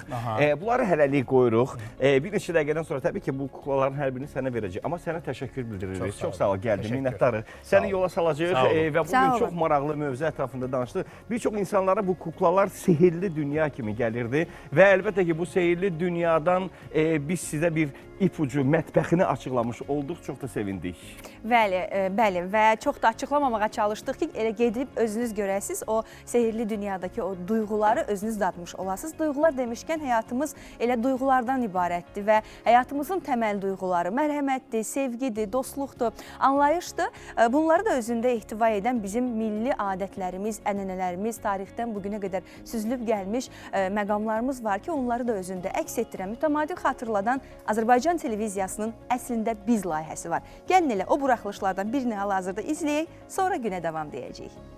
Bunları hələlik qoyuruq. Bir neçə dəqiqədən sonra təbii ki, bu kuklaların hər birini sənə verəcək. Amma sənə təşəkkür bildiririk. Çox sağ ol, gəldin, minnətdarıq. Səni yola salacaq və bugün çox maraqlı mövzu ətrafında danışdıq. Bir çox insanlara bu kuklalar sehirli dünya kimi gəlirdi və əlbəttə ki, bu sehirli dünyadan biz sizə bir ipucu, mətbəxini açıqlamış olduq. Çox da sevindik. Bəli və çox da açıqlamamağa çalışdıq ki, elə gedib özünüz görəsiniz, o sehirli dünyadakı o duyğuları özünüz dadmış olasınız. Duyğular demişkən həyatımız elə duyğulardan ibarətdir və həyatımızın təməl duyğuları mərhəmətdir, sevgidir, dostluqdur, anlayışdır. Bunları da özündə ehtiva edən bizim milli adətlərimiz, ənənələrimiz, tarixdən bugünə qədər süzülüb gəlmiş məqamlarımız var ki, onları da özündə əks etdirən, mütəmadi xatırladan Azərbaycan televiziyasının Əslində Biz layihəsi var. Gəlin elə o buraxılışlardan birini hal-hazırda izləyək, sonra günə davam deyəcəyik.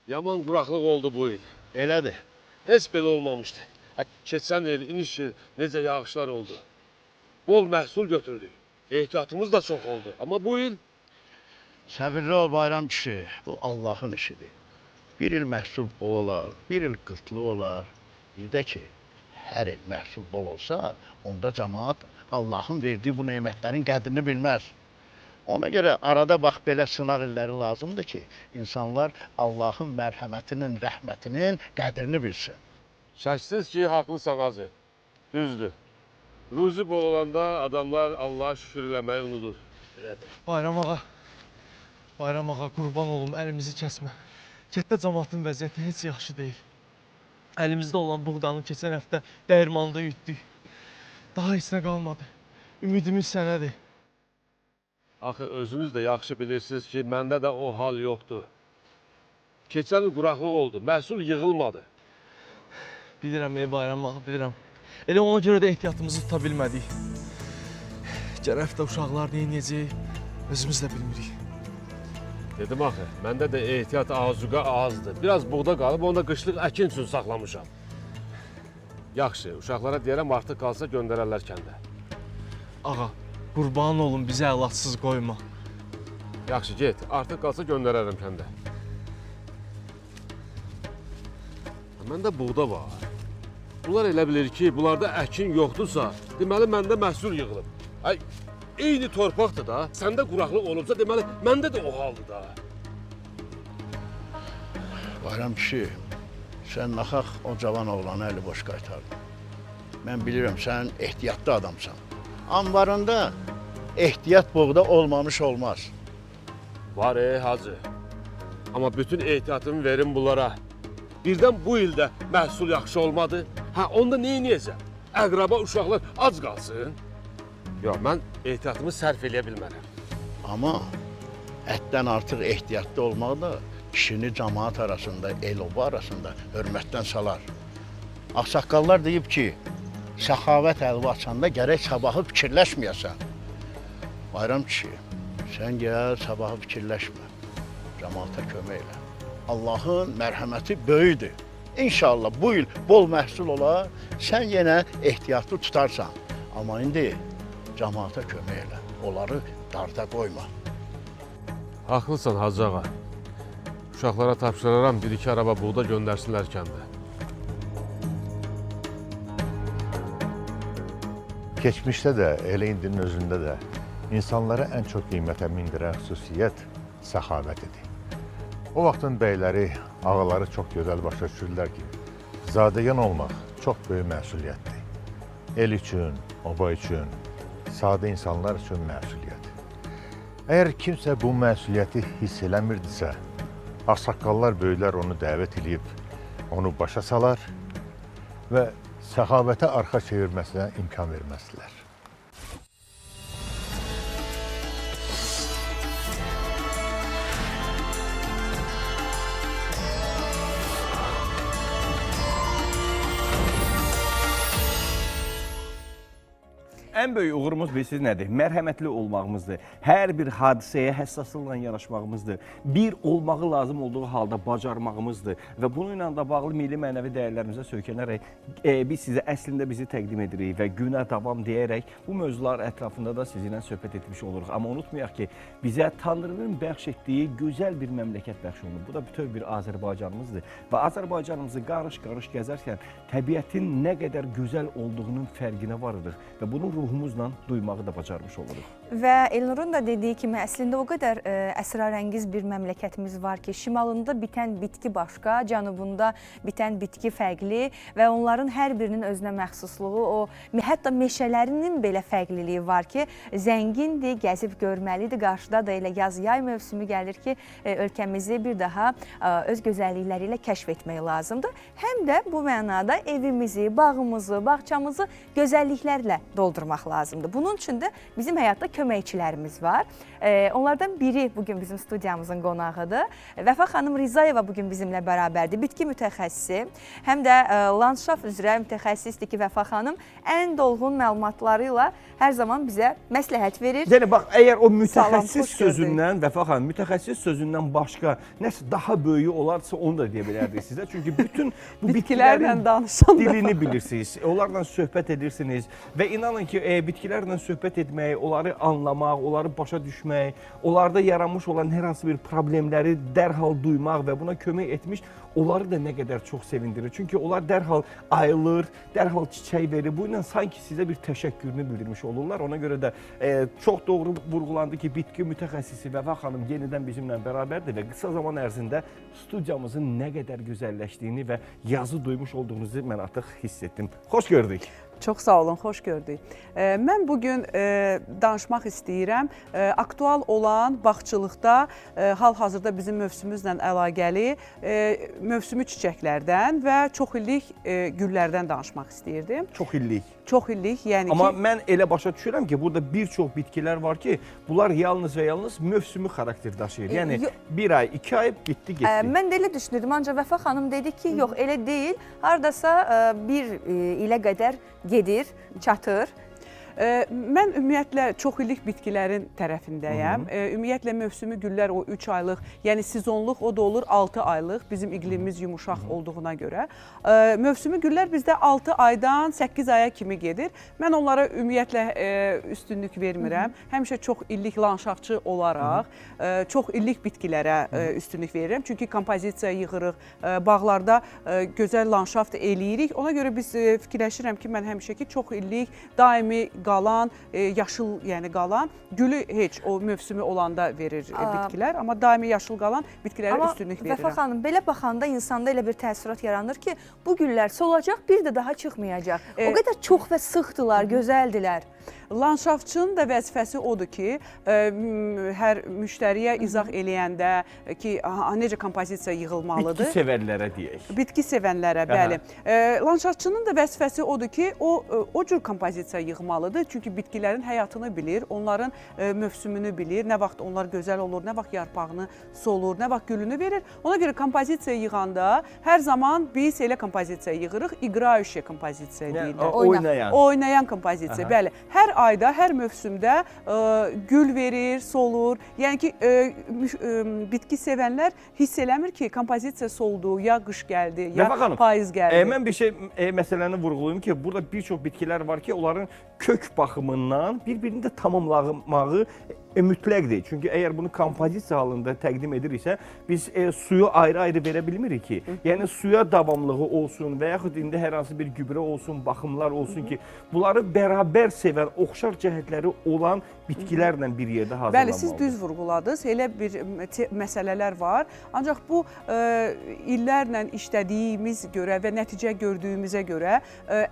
Yaman quraqlıq oldu bu il. Elədir. Heç belə olmamışdı. Keçən il, iniş il necə yağışlar oldu. Bol məhsul götürdük. Ehtiyatımız da çox oldu. Amma bu il Səbirli ol Bayram kişi. Bu Allahın işidir. Bir il məhsul bol olar, bir il qıtlı olar. Bir də ki, hər il məhsul bol olsa, onda cəmaat Allahın verdiyi bu nemətlərin qədrini bilməz. Ona görə arada bax belə sınaq illəri lazımdır ki, insanlar Allahın mərhəmətinin, rəhmətinin qədrini bilsin. şəksiz ki, haqlısan Hacı. Düzdür. Ruzi bol olanda adamlar Allah'a şükür eləməyi unudur. Bayram ağa, qurban olum, əlimizi kəsmə. Kətdə cəmaatın vəziyyəti heç yaxşı deyil. Əlimizdə olan buğdanı keçən həftə dəyirmanda yutduk. Daha heç nə qalmadı. Ümidimiz sənədir. Axı özünüz də yaxşı bilirsiniz ki, məndə də o hal yoxdur. Keçən il quraqlıq oldu, məhsul yığılmadı. Bilirəm ey Bayram ağa, bilirəm. Elə ona görə də ehtiyatımızı tuta bilmədik. Gər həftə uşaqlar neynəyəcək, özümüz də bilmirik. Dedim axı, məndə də ehtiyat azuqa azdır. Biraz buğda qalıb, onu da qışlıq əkin üçün saxlamışam. Yaxşı, uşaqlara deyərəm, artıq qalsa göndərərlər kəndə. Ağa, qurban olun, bizi əlatsız qoyma. Yaxşı, get, artıq qalsa göndərərəm kəndə. Məndə buğda var. Bunlar elə bilir ki, bunlarda əkin yoxdursa, deməli məndə məhsul yığılıb. Ay, eyni torpaqdır da, səndə quraqlıq olubsa, deməli məndə də o haldır da. Bayram kişi, sən naxaq o cavan oğlanı əli boş qaytardın. Mən bilirəm, sən ehtiyatlı adamsan. Anbarında ehtiyat buğda olmamış olmaz. Var hacı. Amma bütün ehtiyatımı verin bunlara. Birdən bu ildə məhsul yaxşı olmadı. Hə, onda neyniyəcəm? Əqraba uşaqlar ac qalsın. Yox, mən ehtiyatımı sərf eləyə bilmərəm. Amma ətdən artıq ehtiyatlı olmaq da kişini cəmaat arasında, el-oba arasında hörmətdən salar. Ağsaqqallar deyib ki, səxavət əlvi açanda gərək sabahı fikirləşməyəsən. Bayram kişi, sən gəl sabahı fikirləşmə, cəmaata kömək elə. Allahın mərhəməti böyüdür. İnşallah bu il bol məhsul olar, sən yenə ehtiyatlı tutarsan. Amma indi cəmaata kömək elə, onları darda qoyma. Haqlısan Hacı ağa. Uşaqlara tapşıraram, bir-iki araba buğda göndərsinlər kəndə. Keçmişdə də, elə indinin özündə də insanlara ən çox qiymətə mindirən xüsusiyyət səxavət idi. O vaxtın bəyləri, ağaları çox gözəl başa düşürdülər ki, zadəgan olmaq çox böyük məsuliyyətdir. El üçün, oba üçün, sadə insanlar üçün məsuliyyət. Əgər kimsə bu məsuliyyəti hiss eləmirdisə, ağsaqqallar, böyüklər onu dəvət edib, onu başa salar və səxavətə arxa çevirməsinə imkan verməzdilər. Ən böyük uğurumuz bilsiz nədir? Mərhəmətli olmağımızdır. Hər bir hadisəyə həssaslıqla yanaşmağımızdır. Bir olmağı lazım olduğu halda bacarmağımızdır. Və bununla da bağlı milli mənəvi dəyərlərimizə söykənərək biz sizə əslində bizi təqdim edirik və günə davam deyərək bu mövzular ətrafında da sizinlə söhbət etmiş oluruq. Amma unutmayaq ki, bizə Tanrının bəxş etdiyi gözəl bir məmləkət bəxş olunub. Bu da bütöv bir Azərbaycanımızdır. Və Azərbaycanımızı qarış-qarış gəzərkən təbiətin nə qədər gözəl olduğunun fərqinə varırıq və bunun ruhumuzla duymağı da bacarmış oluruq. Və Elnurun da dediyi kimi əslində o qədər əsrarəngiz bir məmləkətimiz var ki, şimalında bitən bitki başqa, cənubunda bitən bitki fərqli və onların hər birinin özünə məxsusluğu, hətta meşələrinin belə fərqliliyi var ki, zəngindir, gəzib görməlidir. Qarşıda da elə yaz-yay mövsümü gəlir ki, ölkəmizi bir daha öz gözəllikləri ilə kəşf etmək lazımdır. Həm də bu mənada evimizi, bağımızı, bağçamızı gözəlliklərlə doldurmaq lazımdır. Bunun üçün də bizim həyatda köməkçilərimiz var. Onlardan biri bugün bizim studiyamızın qonağıdır. Vəfa xanım Rizayeva bugün bizimlə bərabərdir. Bitki mütəxəssisi, həm də landşaft üzrə mütəxəssisdir ki, Vəfa xanım ən dolğun məlumatlarıyla hər zaman bizə məsləhət verir. Yəni bax, əgər o mütəxəssis Salam, xoş gördük. sözündən, Vəfa xanım, mütəxəssis sözündən başqa nəsə daha böyüyü olarsa onu da deyə bilərdik sizə. Çünki bütün bu bitkilərin dilini bilirsiniz, onlarla söhbət edirsiniz və inanın ki, bitkilərlə söhbət etmək, onları anlamaq, onları başa düşmək, onlarda yaranmış olan hər hansı bir problemləri dərhal duymaq və buna kömək etmiş, onları da nə qədər çox sevindirir. Çünki onlar dərhal ayılır, dərhal çiçək verir. Bu ilə sanki sizə bir təşəkkürünü bildirmiş olurlar. Ona görə də çox doğru vurğulandı ki, bitki mütəxəssisi Vəfa xanım yenidən bizimlə bərabərdir və qısa zaman ərzində studiyamızın nə qədər gözəlləşdiyini və yazı duymuş olduğunuzu mən artıq hiss etdim. Xoş gördük. Çox sağ olun, xoş gördük. Mən bugün danışmaq istəyirəm. Aktual olan bağçılıqda hal-hazırda bizim mövsümümüzlə əlaqəli mövsümü çiçəklərdən və çoxillik güllərdən danışmaq istəyirdim. Çoxillik. Çoxillik, yəni Amma ki... mən elə başa düşürəm ki, burada bir çox bitkilər var ki, bunlar yalnız və yalnız mövsümü xarakter daşıyır. Yəni, bir ay, 2 ay bitdi, getdi. Mən də elə düşünürdüm, ancaq Vəfa xanım dedi ki, yox, elə deyil. Hardasa bir ilə qədər gedir, çatır. Mən ümumiyyətlə çoxillik bitkilərin tərəfindəyəm. Ümumiyyətlə mövsümü güllər o 3 aylıq, yəni sezonluq o da olur 6 aylıq, bizim iqlimimiz yumuşaq olduğuna görə. Mövsümü güllər bizdə 6 aydan 8 aya kimi gedir. Mən onlara ümumiyyətlə üstünlük vermirəm. Həmişə çox illik landşaftçı olaraq çox illik bitkilərə üstünlük verirəm. Çünki kompozisiya yığırıq, bağlarda gözəl landşaft eləyirik. Ona görə biz fikirləşirəm ki, mən həmişə ki çox illik, daimi qalan, yaşıl yəni qalan, gülü heç o mövsümü olanda verir bitkilər, amma daimi yaşıl qalan bitkilərə üstünlük verirəm. Vəfa xanım, belə baxanda insanda elə bir təəssürat yaranır ki, bu güllər solacaq, bir də daha çıxmayacaq. O qədər çox və sıxdılar, gözəldilər. Landşaftçının da vəzifəsi odur ki, hər müştəriyə izah eləyəndə ki, necə kompozisiya yığılmalıdır. Bitki sevərlərə deyək. Bitki sevənlərə, bəli. Landşaftçının da vəzifəsi odur ki, o cür kompozisiya yığmalıdır. Çünki bitkilərin həyatını bilir, onların mövsümünü bilir, nə vaxt onlar gözəl olur, nə vaxt yarpağını solur, nə vaxt gülünü verir. Ona görə kompozisiya yığanda hər zaman biz elə kompozisiya yığırıq, iqraüşə kompozisiya deyirlər. Oynayan kompozisiya, bəli. Hər ayda, hər mövsümdə gül verir, solur. Yəni ki, bitki sevənlər hiss eləmir ki, kompozisiya soldu, ya qış gəldi, ya payız gəldi. Mən bir şey məsələni vurğulayım ki, burada bir çox bitkilər var ki, onların kök baxımından bir-birini də tamamlamağı mütləqdir. Çünki əgər bunu kompozisiya halında təqdim ediriksə, biz suyu ayrı-ayrı verə bilmirik ki. Yəni suya davamlığı olsun və yaxud indi hər hansı bir gübrə olsun, baxımlar olsun ki, bunları bərabər sevən, oxşar cəhətləri olan bitkilərlə bir yerdə hazırlanmalıdır. Bəli, siz düz vurğuladınız. Elə bir məsələlər var. Ancaq bu illərlə işlədiyimiz görə və nəticə gördüyümüzə görə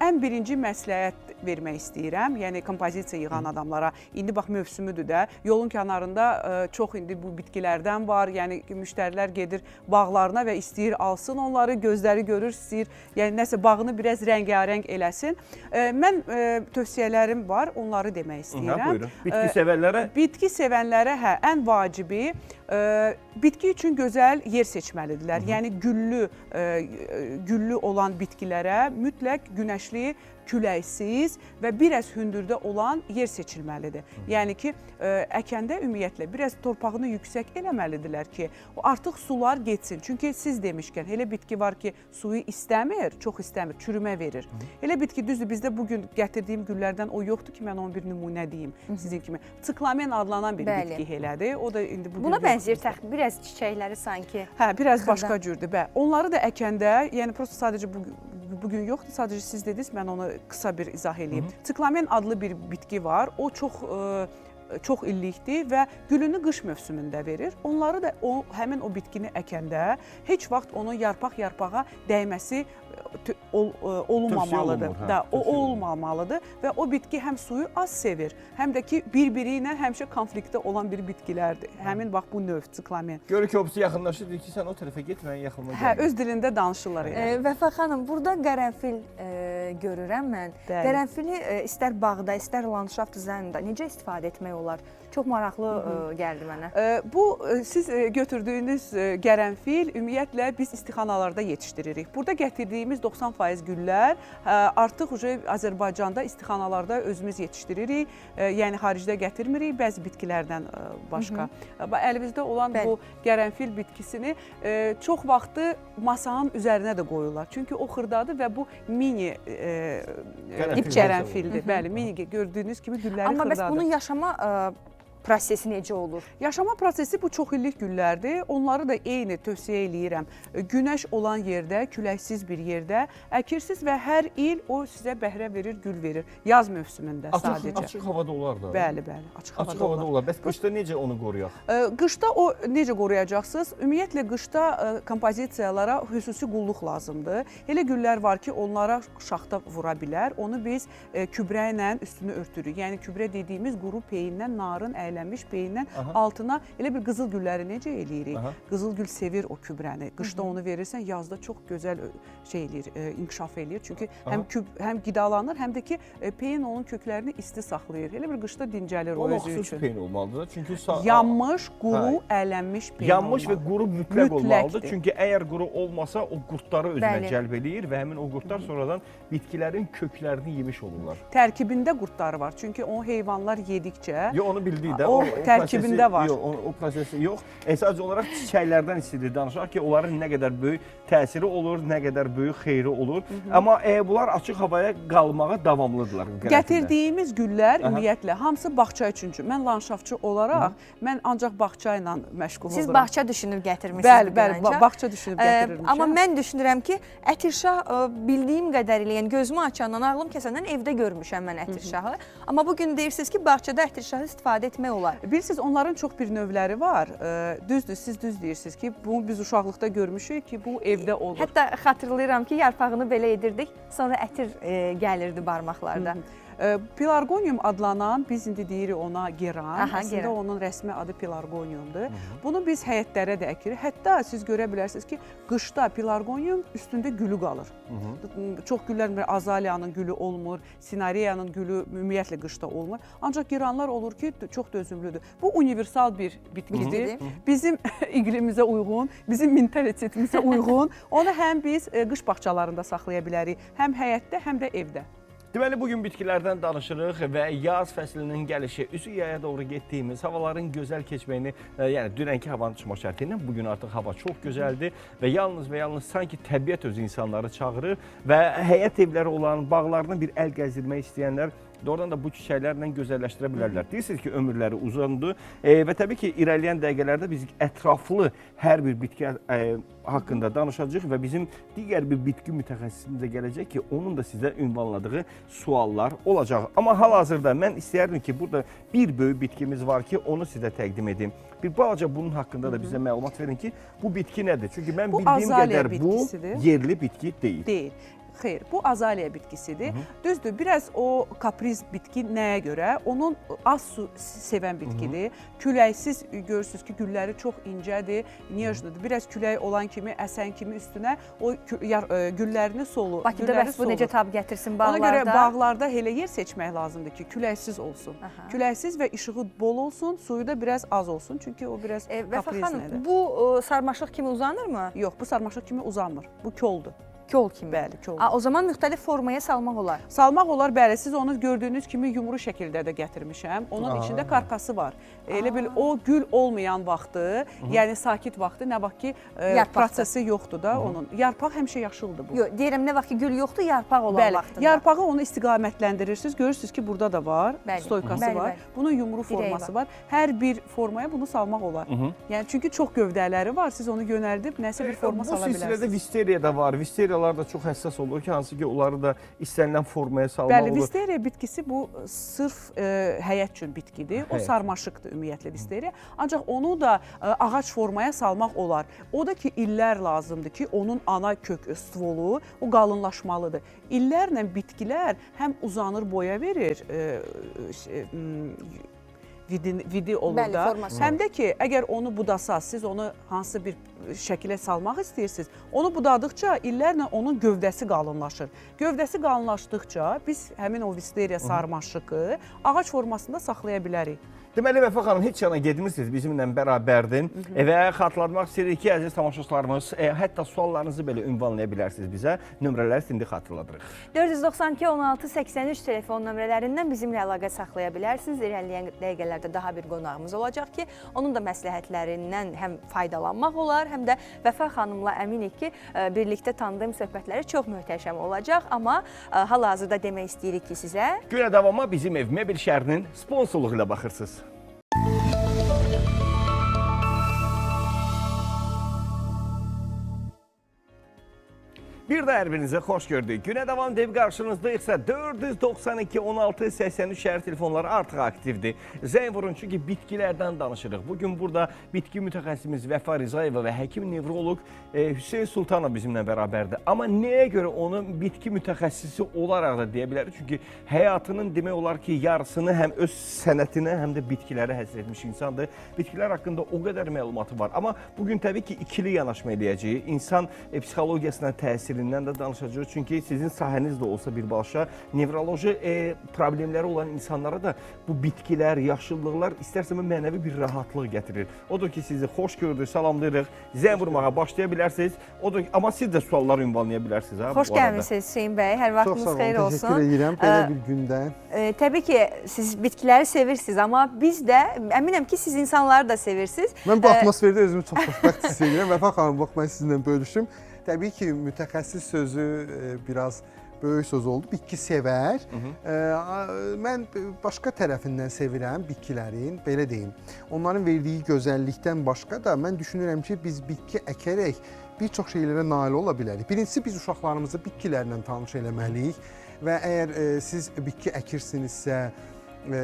ən birinci məsləhət vermək istəyirəm. Yəni kompozisiya yığan adamlara. İndi bax mövsümüdür də. Yolun kənarında çox indi bu bitkilərdən var. Yəni müştərilər gedir bağlarına və istəyir alsın onları, gözləri görür, istəyir. Yəni nəsə bağını biraz rəngarəng eləsin. Mən tövsiyələrim var, onları demək istəyirəm. Buyurun. Bitki sevənlərə? Bitki sevənlərə ən vacibi bitki üçün gözəl yer seçməlidirlər. Yəni güllü olan bitkilərə mütləq günəşli, küləksiz və biraz hündürdə olan yer seçilməlidir. Yəni ki, əkəndə ümumiyyətlə biraz torpağını yüksək eləməlidirlər ki, artıq sular getsin. Çünki siz demişkən, elə bitki var ki, suyu istəmir, çox istəmir, çürümə verir. Elə bitki düzdür, bizdə bugün gətirdiyim güllərdən o yoxdur ki, mən onun bir nümunə deyim sizin kimi. Siklamen adlanan bir bitki elədir. O da indi bugün buna bənzəyir, biraz çiçəkləri sanki. Hə, biraz başqa cürdür. Onları da əkəndə, yəni prosta sadəcə bugün yoxdur, sadəcə siz dediniz, mən onu qısa bir izah edeyim. Siklamen adlı bir bitki var, o çox illikdir və gülünü qış mövsümündə verir. Onları da həmin o bitkini əkəndə heç vaxt onun yarpağa dəyməsi olunmamalıdır. O olmamalıdır və o bitki həm suyu az sevir, həm də ki, bir-biri ilə həmişə konfliktdə olan bir bitkilərdir. Həmin bax bu növ siklamen. Görür ki, obsi yaxınlaşır, deyir ki, sən o tərəfə get, mən yaxınına gəlim. Hə, öz dilində danışırlar. Vəfa xanım, burada qərənfil görürəm mən. Bəli. Qərənfili istər bağda, istər landşaft dizaynında necə istifadə etmək olar? Çox maraqlı gəldi mənə. Bu siz götürdüyünüz qərənfil ümumiyyətlə biz istixanalarda yetişdiririk. Burada gətirdiyimiz 90% güllər artıq Azərbaycanda istixanalarda özümüz yetişdiririk. Yəni xaricdə gətirmirik, bəzi bitkilərdən başqa. Əlimizdə olan bu qərənfil bitkisini çox vaxtı masanın üzərinə də qoyurlar. Çünki o xırdadır və bu mini qərənfildir. Bəli, mini gördüyünüz kimi gülləri xırdadır. Amma bəs bunun yaşama prosesi necə olur? Yaşama prosesi bu çox illik güllərdir. Onları da eyni tövsiyə eləyirəm. Günəş olan yerdə, küləksiz bir yerdə əkirsiniz və hər il o sizə bəhrə verir, gül verir. Yaz mövsümündə sadəcə. Açıq havada olar da. Bəli, bəli. Açıq havada olar. Bəs qışda necə onu qoruyaq? Qışda o necə qoruyacaqsınız? Ümumiyyətlə qışda kompozisiyalara xüsusi qulluq lazımdır. Elə güllər var ki, onlara şaxta vura bilər. Onu biz kübrə ilə üstünü örtürük. Yəni kübrə dediyimiz quru peyindən, narın əylənmiş peyindən altına elə bir qızıl gülləri necə eləyirik? Qızıl gül sevir o kübrəni. Qışda onu verirsən, yazda çox gözəl inkişaf eləyir. Çünki həm qidalanır, həm də ki peyin onun köklərini isti saxlayır. Elə bir qışda dincəlir o özü üçün. O xüsusi peyin olmalıdır. Çünki yanmış, quru, əylənmiş peyin yanmış və quru mütləq olmalıdır. Çünki əgər quru olmasa o qurtları özünə cəlb eləyir və həmin o qurtlar sonradan bitkilərin köklərini yemiş olurlar. Tərkibində qurtları var. Çünki o heyvanlar yedikcə onu bildik də. O tərkibində var. Yox, o prosesi yox. Sadəcə olaraq çiçəklərdən istəyir danışaq ki, onların nə qədər böyük təsiri olur, nə qədər böyük xeyri olur. Amma bunlar açıq havaya qalmağa davamlıdırlar. Gətirdiyimiz güllər ümumiyyətlə hamısı bağça üçüncü. Mən landşaftçı olaraq mən ancaq bağça ilə məşğul oluram. Siz bağça düşünüb gətirmisiniz? Bəli, bağça düşünüb gətirirmişəm. Amma mən düşünürəm ki, ətirşah bildiyim qədərilə, yəni gözümü açandan, ağlım kəsəndən evdə görmüşəm mən ətirşahı. Amma bugün deyirsiniz ki, bağçada ətirşahı istifadə etmək olar. Bilirsiniz, onların çox bir növləri var. Düzdür, siz düz deyirsiniz ki, bunu biz uşaqlıqda görmüşük ki, bu evdə olur. Hətta xatırlayıram ki, yarpağını belə edirdik, sonra ətir gəlirdi barmaqlarda. Pelargonium adlanan, biz indi deyirik ona geran, əslində onun rəsmi adı pelargoniumdur. Bunu biz həyətlərə də əkirik. Hətta siz görə bilərsiniz ki, qışda pelargonium üstündə gülü qalır. Çox güllər, azaliyanın gülü olmur, sinariyanın gülü ümumiyyətlə qışda olmur. Ancaq geranlar olur ki, çox dözümlüdür. Bu universal bir bitkidir. Bizim iqlimimizə uyğun, bizim mentalitetimizə uyğun. Onu həm biz qış bağçalarında saxlaya bilərik, həm həyətdə, həm də evdə. Deməli, bugün bitkilərdən danışırıq və yaz fəslinin gəlişi, üzü yaya doğru getdiyimiz, havaların gözəl keçməyini, yəni dünənki havanın çıxma şərti ilə bugün artıq hava çox gözəldir və yalnız sanki təbiət öz insanları çağırır və həyət evləri olan, bağlarına bir əl gəzdirmək istəyənlər doğrudan da bu çiçəklərlə gözəlləşdirə bilərlər. Deyirsiniz ki, ömürləri uzundur və təbii ki, irəliyən dəqiqələrdə biz ətraflı hər bir bitki haqqında danışacağıq və bizim digər bir bitki mütəxəssisimiz də gələcək ki, onun da sizə ünvanladığı suallar olacaq. Amma hal-hazırda mən istəyərdim ki, burada bir böyük bitkimiz var ki, onu sizə təqdim edim. Bir balaca bunun haqqında da bizə məlumat verin ki, bu bitki nədir? Çünki mən bildiyim qədər bu yerli bitki deyil. Deyil. Xeyr, bu azaliya bitkisidir. Düzdür, biraz o kapriz bitki nəyə görə? Onun az su sevən bitkidir. Küləksiz görürsünüz ki, gülləri çox incədir, niyajlıdır. Biraz külək olan kimi, əsən kimi üstünə o güllərini solur. Bakıda bəs bu necə tab gətirsin bağlarda? Ona görə bağlarda elə yer seçmək lazımdır ki, küləksiz olsun. Küləksiz və işığı bol olsun, suyu da biraz az olsun. Çünki o biraz kaprizlidir. Bu sarmaşıq kimi uzanırmı? Yox, bu sarmaşıq kimi uzanmır. Bu koldur. Kol kimi. Bəli, kol. O zaman müxtəlif formaya salmaq olar. Salmaq olar, bəli. Siz onu gördüyünüz kimi yumru şəkildə də gətirmişəm. Onun içində karkası var. Elə bil o gül olmayan vaxtı, yəni sakit vaxtı, nə vaxt ki prosesi yoxdur da onun. Yarpaq həmişə yaşıldır bu. Yox, deyirəm nə vaxt ki gül yoxdur, yarpaq olan vaxtında. Bəli, yarpağı onu istiqamətləndirirsiz. Görürsünüz ki, burada da var, stoykası var. Bunun yumru forması var. Hər bir formaya bunu salmaq olar. Yəni çünki çox gövdələri var. Siz onu yönəldib nəsə bir forma sala bilərsiniz. Bu silsilədə visteriya da var. Visteriyalar da çox həssas olur ki, hansı ki, onları da istənilən formaya salmaq olur. Bəli, visteriya bitkisi bu sırf həyət üçün bitkidir. O sarmaşıqdır ümumiyyətlə visteriya. Ancaq onu da ağac formaya salmaq olar. O da ki, illər lazımdır ki, onun ana kök stvolu o qalınlaşmalıdır. İllərlə bitkilər həm uzanır, boya verir, vidi olur Bəli, da. forması Həm də ki, əgər onu budasaz, siz onu hansısa bir şəkilə salmaq istəyirsiniz, onu budadıqca illərlə onun gövdəsi qalınlaşır. Gövdəsi qalınlaşdıqca biz həmin o visteriya sarmaşıqı ağac formasında saxlaya bilərik. Deməli, Vəfa xanım, heç yana gedmirsiniz, bizimlə bərabərdir və xatırlatmaq istəyirik ki, əziz tamaşaçılarımız, hətta suallarınızı belə ünvanlaya bilərsiniz bizə, nömrələri indi xatırladırıq. 492 16 83 telefon nömrələrindən bizimlə əlaqə saxlaya bilərsiniz. İrəliyən dəqiqələrdə daha bir qonağımız olacaq ki, onun da məsləhətlərindən həm faydalanmaq olar, həm də Vəfa xanımla əminik ki, birlikdə tanıdığım söhbətləri çox möhtəşəm olacaq. Amma hal-hazırda demək istəyirik ki, sizə Günə davama Bizim Ev Mebel şəhərinin sponsorluğu ilə baxırsınız. Bir də hər birinizə xoş gördük. Günə davam dev qarşınızdayıqsa 492 16 83 şəhər telefonları artıq aktivdir. Zəng vurun çünki bitkilərdən danışırıq. Bugün burada bitki mütəxəssisimiz Vəfa Rizayeva və həkim nevroloq Hüseyn Sultanov bizimlə bərabərdir. Amma nəyə görə onu bitki mütəxəssisi olaraq da deyə bilərik? Çünki həyatının demək olar ki, yarısını həm öz sənətinə, həm də bitkilərə həsr etmiş insandır. Bitkilər haqqında o qədər məlumatı var. Amma bugün təbii ki, ikili yanaşma edəcəyik. İnsan psixologiyasına təsir də danışacağıq. Çünki sizin sahəniz də olsa birbaşa nevroloji problemləri olan insanlara da bu bitkilər, yaşıllıqlar istərsəm mənəvi bir rahatlıq gətirir. Odur ki, sizi xoş gördük, salamlayırıq. Zəng vurmağa başlaya bilərsiniz. Odur ki, amma siz də sualları ünvanlaya bilərsiniz. Xoş gəlmişsiniz Hüseyn bəy. Hər vaxtınız xeyir olsun. Çox sağ olun, təşəkkür edirəm belə bir gündə. Təbii ki, siz bitkiləri sevirsiniz, amma biz də əminəm ki, siz insanları da sevirsiniz. Mən bu atmosferdə özümü çox xoşbəxt hiss edirəm. Vəfa xanım, bax, mən sizinlə bölüşüm. Təbii ki, mütəxəssis sözü biraz böyük söz oldu. Bitki sevər. Mən başqa tərəfindən sevirəm bitkilərin, belə deyim. Onların verdiyi gözəllikdən başqa da mən düşünürəm ki, biz bitki əkərək bir çox şeylərə nail ola bilərik. Birincisi, biz uşaqlarımızı bitkilərlə tanış eləməliyik və əgər siz bitki əkirsinizsə,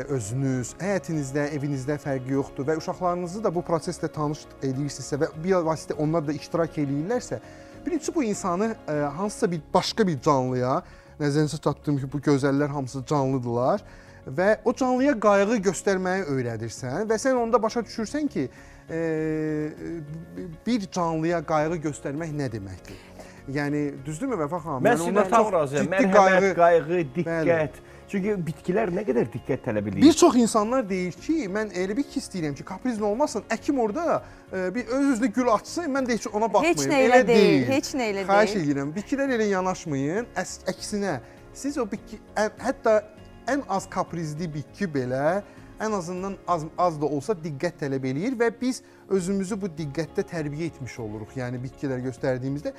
özünüz, həyətinizdə, evinizdə fərqi yoxdur və uşaqlarınızı da bu proseslə tanış edirsinizsə və bir vasitə onlar da iştirak edirlərsə, birincisi bu insanı hansısa bir başqa bir canlıya, nəzərinizə çatdığım ki, bu gözəllər hamısı canlıdırlar və o canlıya qayğı göstərməyi öyrədirsən və sən onda başa düşürsən ki, bir canlıya qayğı göstərmək nə deməkdir? Yəni, düzdürmü Vəfa xanım? Mən sizinlə tam razıyam. Mərhəmət, qayğı, diqqət. Çünki bitkilər nə qədər diqqət tələb edir? Bir çox insanlar deyir ki, mən elə bir ki istəyirəm ki, kaprizin olmasın, əkim orada öz-özünə gül açsın, mən də heç ona baxmayım. Heç nə elə deyil, heç nə elə deyil. Xahiş edirəm, bitkilər elə yanaşmayın, əksinə. Siz o bitki, hətta ən az kaprizli bitki belə, ən azından az da olsa diqqət tələb eləyir və biz özümüzü bu diqqətdə tərbiyə etmiş oluruq. Yəni, bitkilər göstərdiyimizdə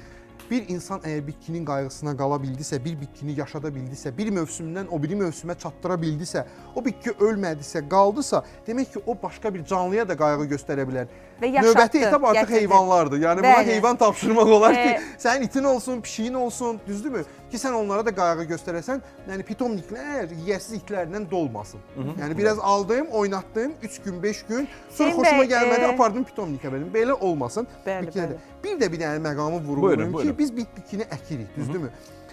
bir insan əgər bitkinin qayğısına qala bildisə, bir bitkini yaşada bildisə, bir mövsümdən o biri mövsümə çatdıra bildisə, o bitki ölmədisə, qaldısa, demək ki, o başqa bir canlıya da qayğı göstərə bilər. Və yaşatdı, növbəti etap artıq gətirdi. Heyvanlardır. Yəni, Bəli. buna heyvan tapşırmaq olar ki, sənin itin olsun, pişiyin olsun, düzdürmü? Ki, sən onlara da qayğı göstərəsən, yəni pitomniklər yiyəsiz itlərlə dolmasın. Yəni, biraz aldım, oynatdım, 3 gün, 5 gün, sonra xoşuma gəlmədi, apardım pitomnikə verdim. Belə olmasın. Bəli, bəli. Bir də bir dənə məqamı vurğulayım ki, biz bitkini əkirik, düzdürmü?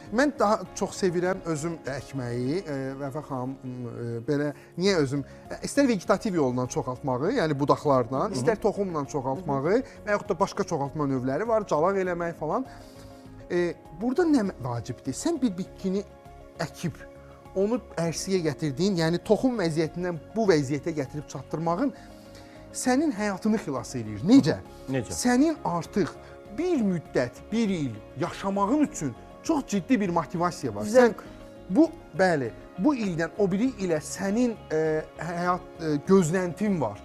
Mən daha çox sevirəm özüm əkməyi, Vəfa xanım, belə, niyə özüm, istər vegetativ yolla çoxaltmağı, yəni budaqlarla, istər toxumla çoxaltmağı və yaxud da başqa çoxaltma növləri var, calaq eləmək falan. Burada nə vacibdir? Sən bir bitkini əkib, onu ərsiyə gətirdiyin, yəni toxum vəziyyətindən bu vəziyyətə gətirib çatdırmağın sənin həyatını xilas edir. Necə? Necə? Sənin artıq bir müddət, bir il yaşamağın üçün çox ciddi bir motivasiya var. Zövq. Bəli, bu ildən o biri ilə sənin həyat gözləntin var.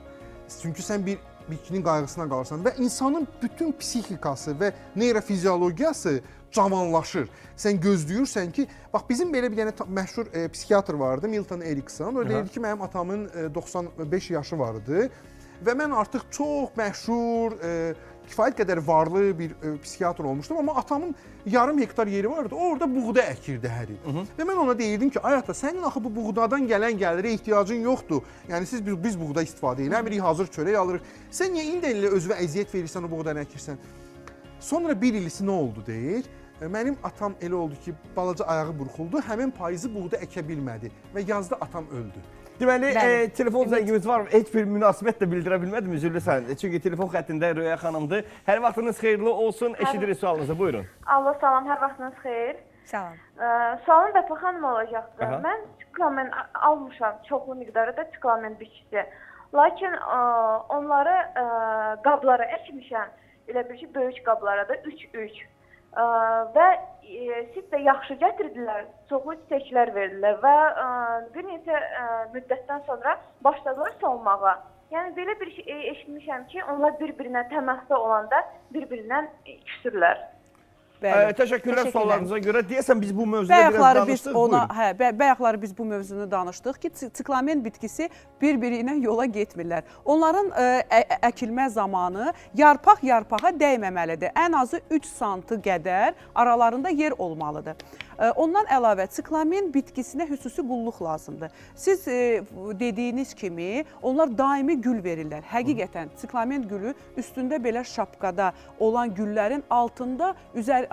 Çünki sən bir bitkinin qayğısına qalırsan və insanın bütün psixikası və neyrofiziologiyası cavanlaşır. Sən gözləyirsən ki, bax bizim belə bir dənə məşhur psixiatr vardı, Milton Erickson. O deyirdi ki, mənim atamın 95 yaşı vardı və mən artıq çox məşhur, kifayət qədər varlı bir psixiatr olmuşdum, amma atamın yarım hektar yeri vardı, orada buğda əkirdi hər il. Və mən ona deyirdim ki, ay ata, sənin axı bu buğdadan gələn gəlirə ehtiyacın yoxdur. Yəni biz buğda istifadə eləmirik, hazır çörək alırıq. Sən niyə indi özünə əziyyət verirsən, o buğdanı əkirsən? Sonra bir ilisi nə oldu deyir. Mənim atam elə oldu ki, balaca ayağı burxuldu, həmin payızı buğda əkə bilmədi və yazda atam öldü. Deməli, Bəli. telefon zəngimiz var. Heç bir münasibət də bildirə bilmədim, üzrlü sən. Çünki telefon xəttində Röya xanımdır. Hər vaxtınız xeyirli olsun. Eşidirik sualınızı. Buyurun. Allah salam, hər vaxtınız xeyir. Salam. Sualım Vəfa xanım olacaqdır. Aha. Mən siklamen almışam, çoxlu miqdarda siklamen bitkisi. Lakin onları qablara əkmişəm. Elə bir ki, böyük qablara da 3-3. Və siz də yaxşı gətirdilər, çoxlu çiçəklər verdilər və bir neçə müddətdən sonra başladılar solmağa. Yəni belə bir şey eşitmişəm ki, onlar bir-birinə təmasda olanda bir-birindən küsürlər. Təşəkkürlər suallarınıza görə. Deyəsən biz bu mövzuda biraz danışdıq. Bayaqları biz bu mövzunu danışdıq ki, siklamen bitkisi bir-biri ilə yola getmirlər. Onların əkilmə zamanı yarpaq-yarpağa dəyməməlidir. Ən azı 3 sm qədər aralarında yer olmalıdır. Ondan əlavə siklamen bitkisinə xüsusi qulluq lazımdır. Siz dediyiniz kimi onlar daimi gül verirlər. Həqiqətən siklamen gülü üstündə belə şapkada olan güllərin altında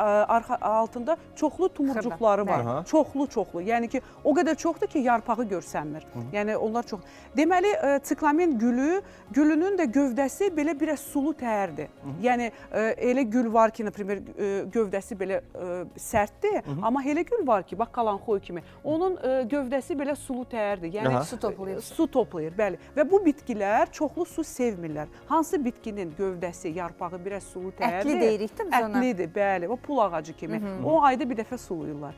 altında çoxlu tumurcuqları var. Çoxlu. Yəni ki, o qədər çoxdur ki, yarpağı görsənmir. Yəni onlar çox. Deməli, siklamen gülünün də gövdəsi belə biraz sulu təhərdir. Yəni elə gül var ki, gövdəsi belə sərtdir, amma elə gül var ki, bax qalanxoy kimi. Onun gövdəsi belə sulu təhərdir. Yəni su toplayır. Su toplayır, bəli. Və bu bitkilər çoxlu su sevmirlər. Hansı bitkinin gövdəsi, yarpağı biraz sulu təhərdir? Ətli deyirik də biz ona. Ətlidir, bəli. O pul ağacı kimi. O ayda bir dəfə suluyurlar.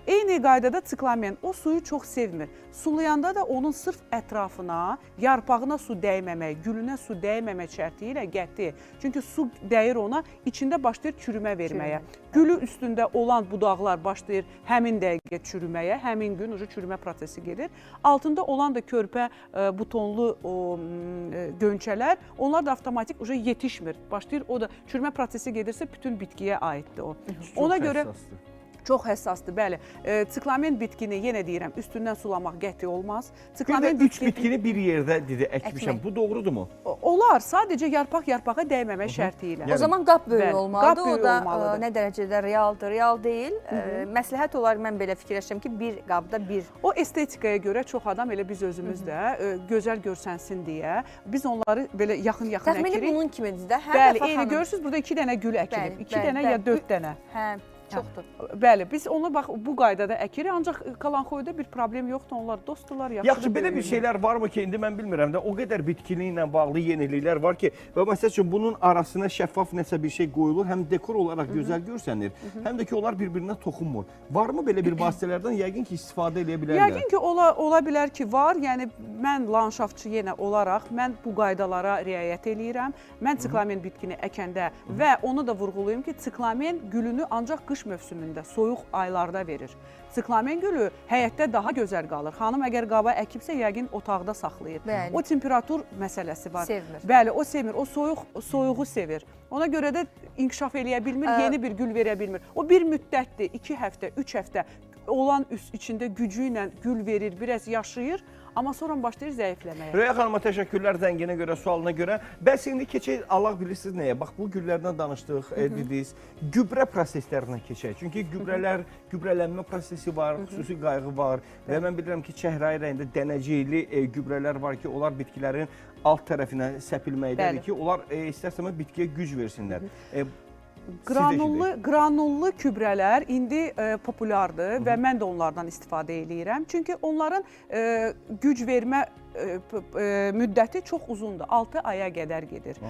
Eyni qaydada siklamen o suyu çox sevmir. Sulayanda da onun sırf ətrafına, yarpağına su dəyməmək, gülünə su dəyməmək şərti ilə qəti. Çünki su dəyir ona, içində başlayır çürümə verməyə. Gülü üstündə olan budaqlar başlayır həmin dəqiqə çürüməyə, həmin gün çürümə prosesi gedir. Altında olan da körpə butonlu gönçələr, onlar da avtomatik yetişmir. Başlayır, o da çürümə prosesi gedirsə bütün bitkiyə aiddir o. Ona görə çox həssasdır, bəli. Siklamen bitkini, yenə deyirəm, üstündən sulamaq qəti olmaz. Bir də 3 bitkini bir yerdə əkmişəm. Bu doğrudurmu? Olar, sadəcə yarpağa dəyməmək şərti ilə. O zaman qab böyük olmalıdır. O da nə dərəcədə realdır, real deyil. Məsləhət olaraq mən belə fikirləşirəm ki, bir qabda bir. O estetikaya görə çox adam, elə biz özümüz də gözəl görsənsin deyə biz onları belə yaxın-yaxın əkirik. Təxmini bunun kimidir də. Bəli, eyni görürsünüz, burada 2 dənə gül əkilib. 2 dənə ya 4 dənə. Çoxdur. Bəli, biz onu bax bu qaydada əkirik, ancaq qalanxoyda bir problem yoxdur, onlar dostdular, yaxşı belə bir şeylər varmı ki, indi mən bilmirəm də, o qədər bitkili ilə bağlı yeniliklər var ki, və məsəl üçün bunun arasına şəffaf nəsə bir şey qoyulur, həm dekor olaraq gözəl görsənir, həm də ki, onlar bir-birinə toxunmur. Varmı belə bir vasitələrdən? Yəqin ki, istifadə edə bilərlər. Yəqin ki, ola bilər ki, var. Yəni mən landşaftçı yenə olaraq mən bu qaydalara riayət eləyirəm. Mən siklamen bitkini əkəndə və onu da vurğulayım ki, siklamen gülünü ancaq qış mövsümündə, soyuq aylarda verir. Siklamen gülü həyətdə daha gözəl qalır. Xanım əgər qaba əkibsə, yəqin otaqda saxlayır. O temperatur məsələsi var. Sevmir. Bəli, o sevmir. O soyuğu sevir. Ona görə də inkişaf eləyə bilmir, yeni bir gül verə bilmir. O bir müddətdir, 2 həftə, 3 həftə olan içində gücü ilə gül verir, biraz yaşayır. Amma sonra başlayır zəifləməyə. Röya xanıma təşəkkürlər zənginə görə, sualına görə. Bəs indi keçək, Allah bilirsiniz nəyə? Bax, bu güllərdən danışdıq, dediniz. Gübrə proseslərinə keçək. Çünki gübrələnmə prosesi var, xüsusi qayğı var. Və mən bilirəm ki, çəhrayı rəngdə dənəcikli gübrələr var ki, onlar bitkilərin alt tərəfinə səpilməkdədir ki, onlar istərsəmə bitkiyə güc versinlər. Granullu gübrələr indi populyardır və mən də onlardan istifadə edirəm. Çünki onların güc vermə müddəti çox uzundur, 6 aya qədər gedir.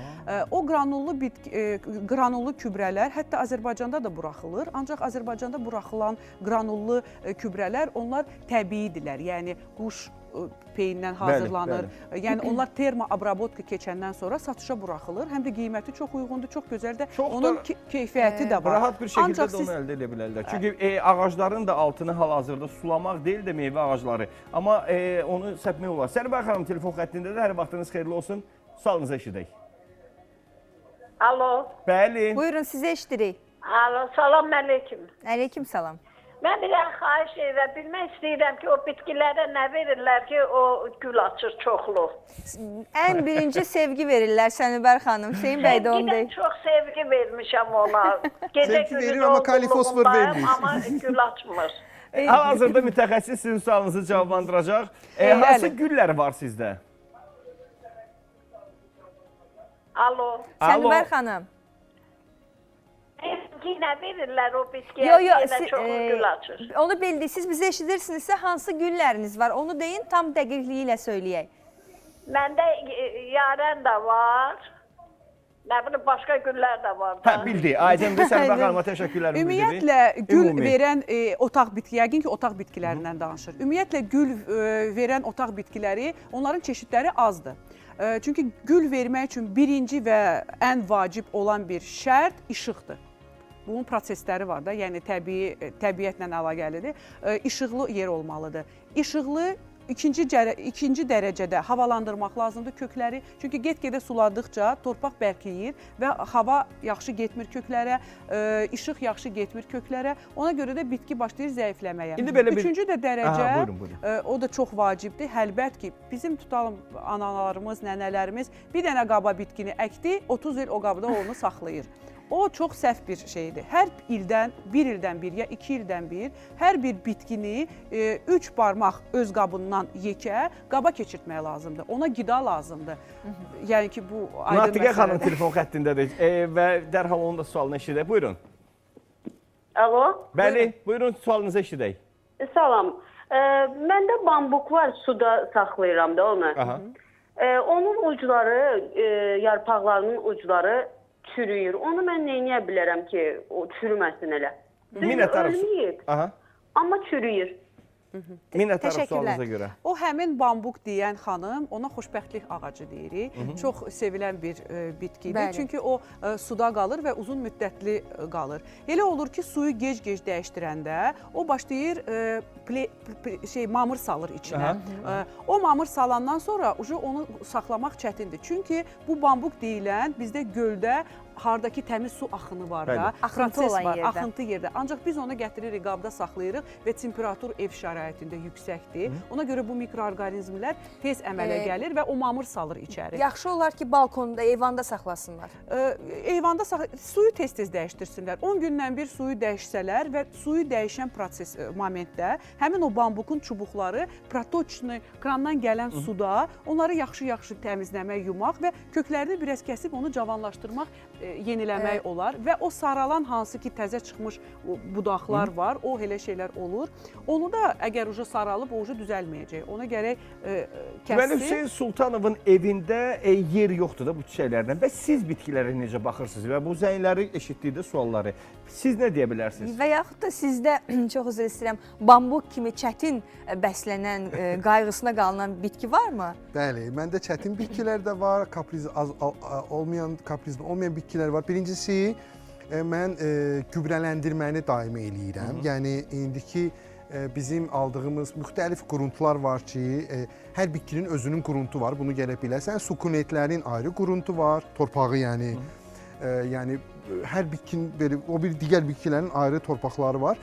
O granullu gübrələr hətta Azərbaycanda da buraxılır, ancaq Azərbaycanda buraxılan granullu gübrələr onlar təbiidirlər, yəni quş peyindən hazırlanır. Yəni onlar termoabrabotka keçəndən sonra satışa buraxılır. Həm də qiyməti çox uyğundur, çox gözəldir. Onun keyfiyyəti də var. Rahat bir şəkildə də onu əldə edə bilərlər. Çünki ağacların da altını hal-hazırda sulamaq deyil də meyvə ağacları. Amma onu səpmək olar. Sərbəy xanım telefon xəttində də hər vaxtınız xeyirli olsun. Sualınızı eşidək. Alo. Bəli. Buyurun, sizə eşidirik. Alo, salam əleyküm. Əleyküm salam. Mən bir xahiş edirəm, bilmək istəyirəm ki, o bitkilərə nə verirlər ki, o gül açır çoxlu. Ən birinci sevgi verirlər Sənubər xanım. Hüseyin bəy də onu deyir. Sevgidən çox sevgi vermişəm ona. Sevgi verir, amma kalifosfor vermir. Amma gül açmır. Hal-hazırda mütəxəssis sizin sualınızı cavablandıracaq. Hansı güllər var sizdə? Alo. Sənvər xanım. Yine verirler o bitkiye. Yo, Yine çok gül açır. Onu bildik. Siz bizi eşidirsinizsə hansı gülləriniz var? Onu deyin, tam dəqiqliyi ilə söyləyək. Məndə yaren de var. Ne bileyim başka güller de var da. Bildi. Aydındır. Sənvər xanıma təşəkkürlər bildiririk. Ümumiyyətlə gül verən otaq bitki, yəqin ki, otaq bitkilərindən danışır. Ümumiyyətlə gül verən otaq bitkiləri, onların çeşidləri azdır. Çünki gül vermək üçün birinci və ən vacib olan bir şərt işıqdır. Bunun prosesləri var da, yəni təbiətlə əlaqəlidir. İşıqlı yer olmalıdır. İşıqlı ikinci dərəcədə havalandırmaq lazımdır kökləri. Çünki get-gedə suladıqca torpaq bərkiyir və hava yaxşı getmir köklərə, işıq yaxşı getmir köklərə. Ona görə də bitki başlayır zəifləməyə. Üçüncü də dərəcə, o da çox vacibdir. Həlbət ki, bizim tutalım analarımız, nənələrimiz bir dənə qaba bitkini əkdi, 30 il o qabda onu saxlayır. O çox səhv bir şeydir. Hər ildən, bir ildən bir ya 2 ildən bir hər bir bitkini 3 barmaq öz qabından yekə qaba keçirtmək lazımdır. Ona qida lazımdır. Yəni ki, bu aydın məsələdir. Natiqə xanım telefon xəttindədir və dərhal onun da sualını eşidək. Buyurun. Alo. Bəli, buyurun sualınızı eşidək. Salam. Məndə bambuk var, suda saxlayıram da onu. Onun ucları, yarpaqlarının ucları çürüyür. Onu mən neyə bilərəm ki, o çürüməsin elə? Ölməyib, amma çürüyür. Minnətdarım sualınıza görə. O həmin bambuk deyən xanım, ona xoşbəxtlik ağacı deyirik. Çox sevilən bir bitkidir. Çünki o suda qalır və uzun müddətli qalır. Elə olur ki, suyu gec-gec dəyişdirəndə o başlayır mamır salır içinə. O mamır salandan sonra onu saxlamaq çətindir. Çünki bu bambuk deyilən bizdə göldə hardakı təmiz su axını var da, proses var, axıntı yerdə. Ancaq biz onu gətiririk, qabda saxlayırıq və temperatur ev şəraitində yüksəkdir. Ona görə bu mikroorqanizmlər tez əmələ gəlir və o mamır salır içəri. Yaxşı olar ki, balkonda, eyvanda saxlasınlar. Eyvanda suyu tez-tez dəyişdirsinlər. 10 gündən bir suyu dəyişsələr və suyu dəyişən proses momentdə həmin o bambukun çubuqları protoçni, krandan gələn suda onları yaxşı-yaxşı təmizləmək, yumaq və köklərini biraz kəsib onu cavanlaşdırmaq, yeniləmək olar və o saralan hansı ki təzə çıxmış budaqlar var, o elə şeylər olur. Onu da əgər ucu saralıb, o ucu düzəlməyəcək. Ona gərək kəssin. Deməli, Hüseyin Sultanovun evində yer yoxdur da bu çiçəklərdən və siz bitkilərə necə baxırsınız və bu zəngləri eşitdikdə sualları siz nə deyə bilərsiniz? Və yaxud da sizdə, çox üzr istəyirəm, bambuk kimi çətin bəslənən, qayğısına qalınan bitki varmı? Bəli, məndə çətin bitkilər də var, kaprizli olmayan bitkilər var. Birincisi, mən gübrələndirməni daim eləyirəm. Yəni, indiki bizim aldığımız müxtəlif quruntular var ki, hər bitkinin özünün quruntu var, bunu gələ bilərsən. Sukunetlərin ayrı quruntu var, torpağı yəni. Yəni, hər bitkinin, o bir digər bitkilərin ayrı torpaqları var.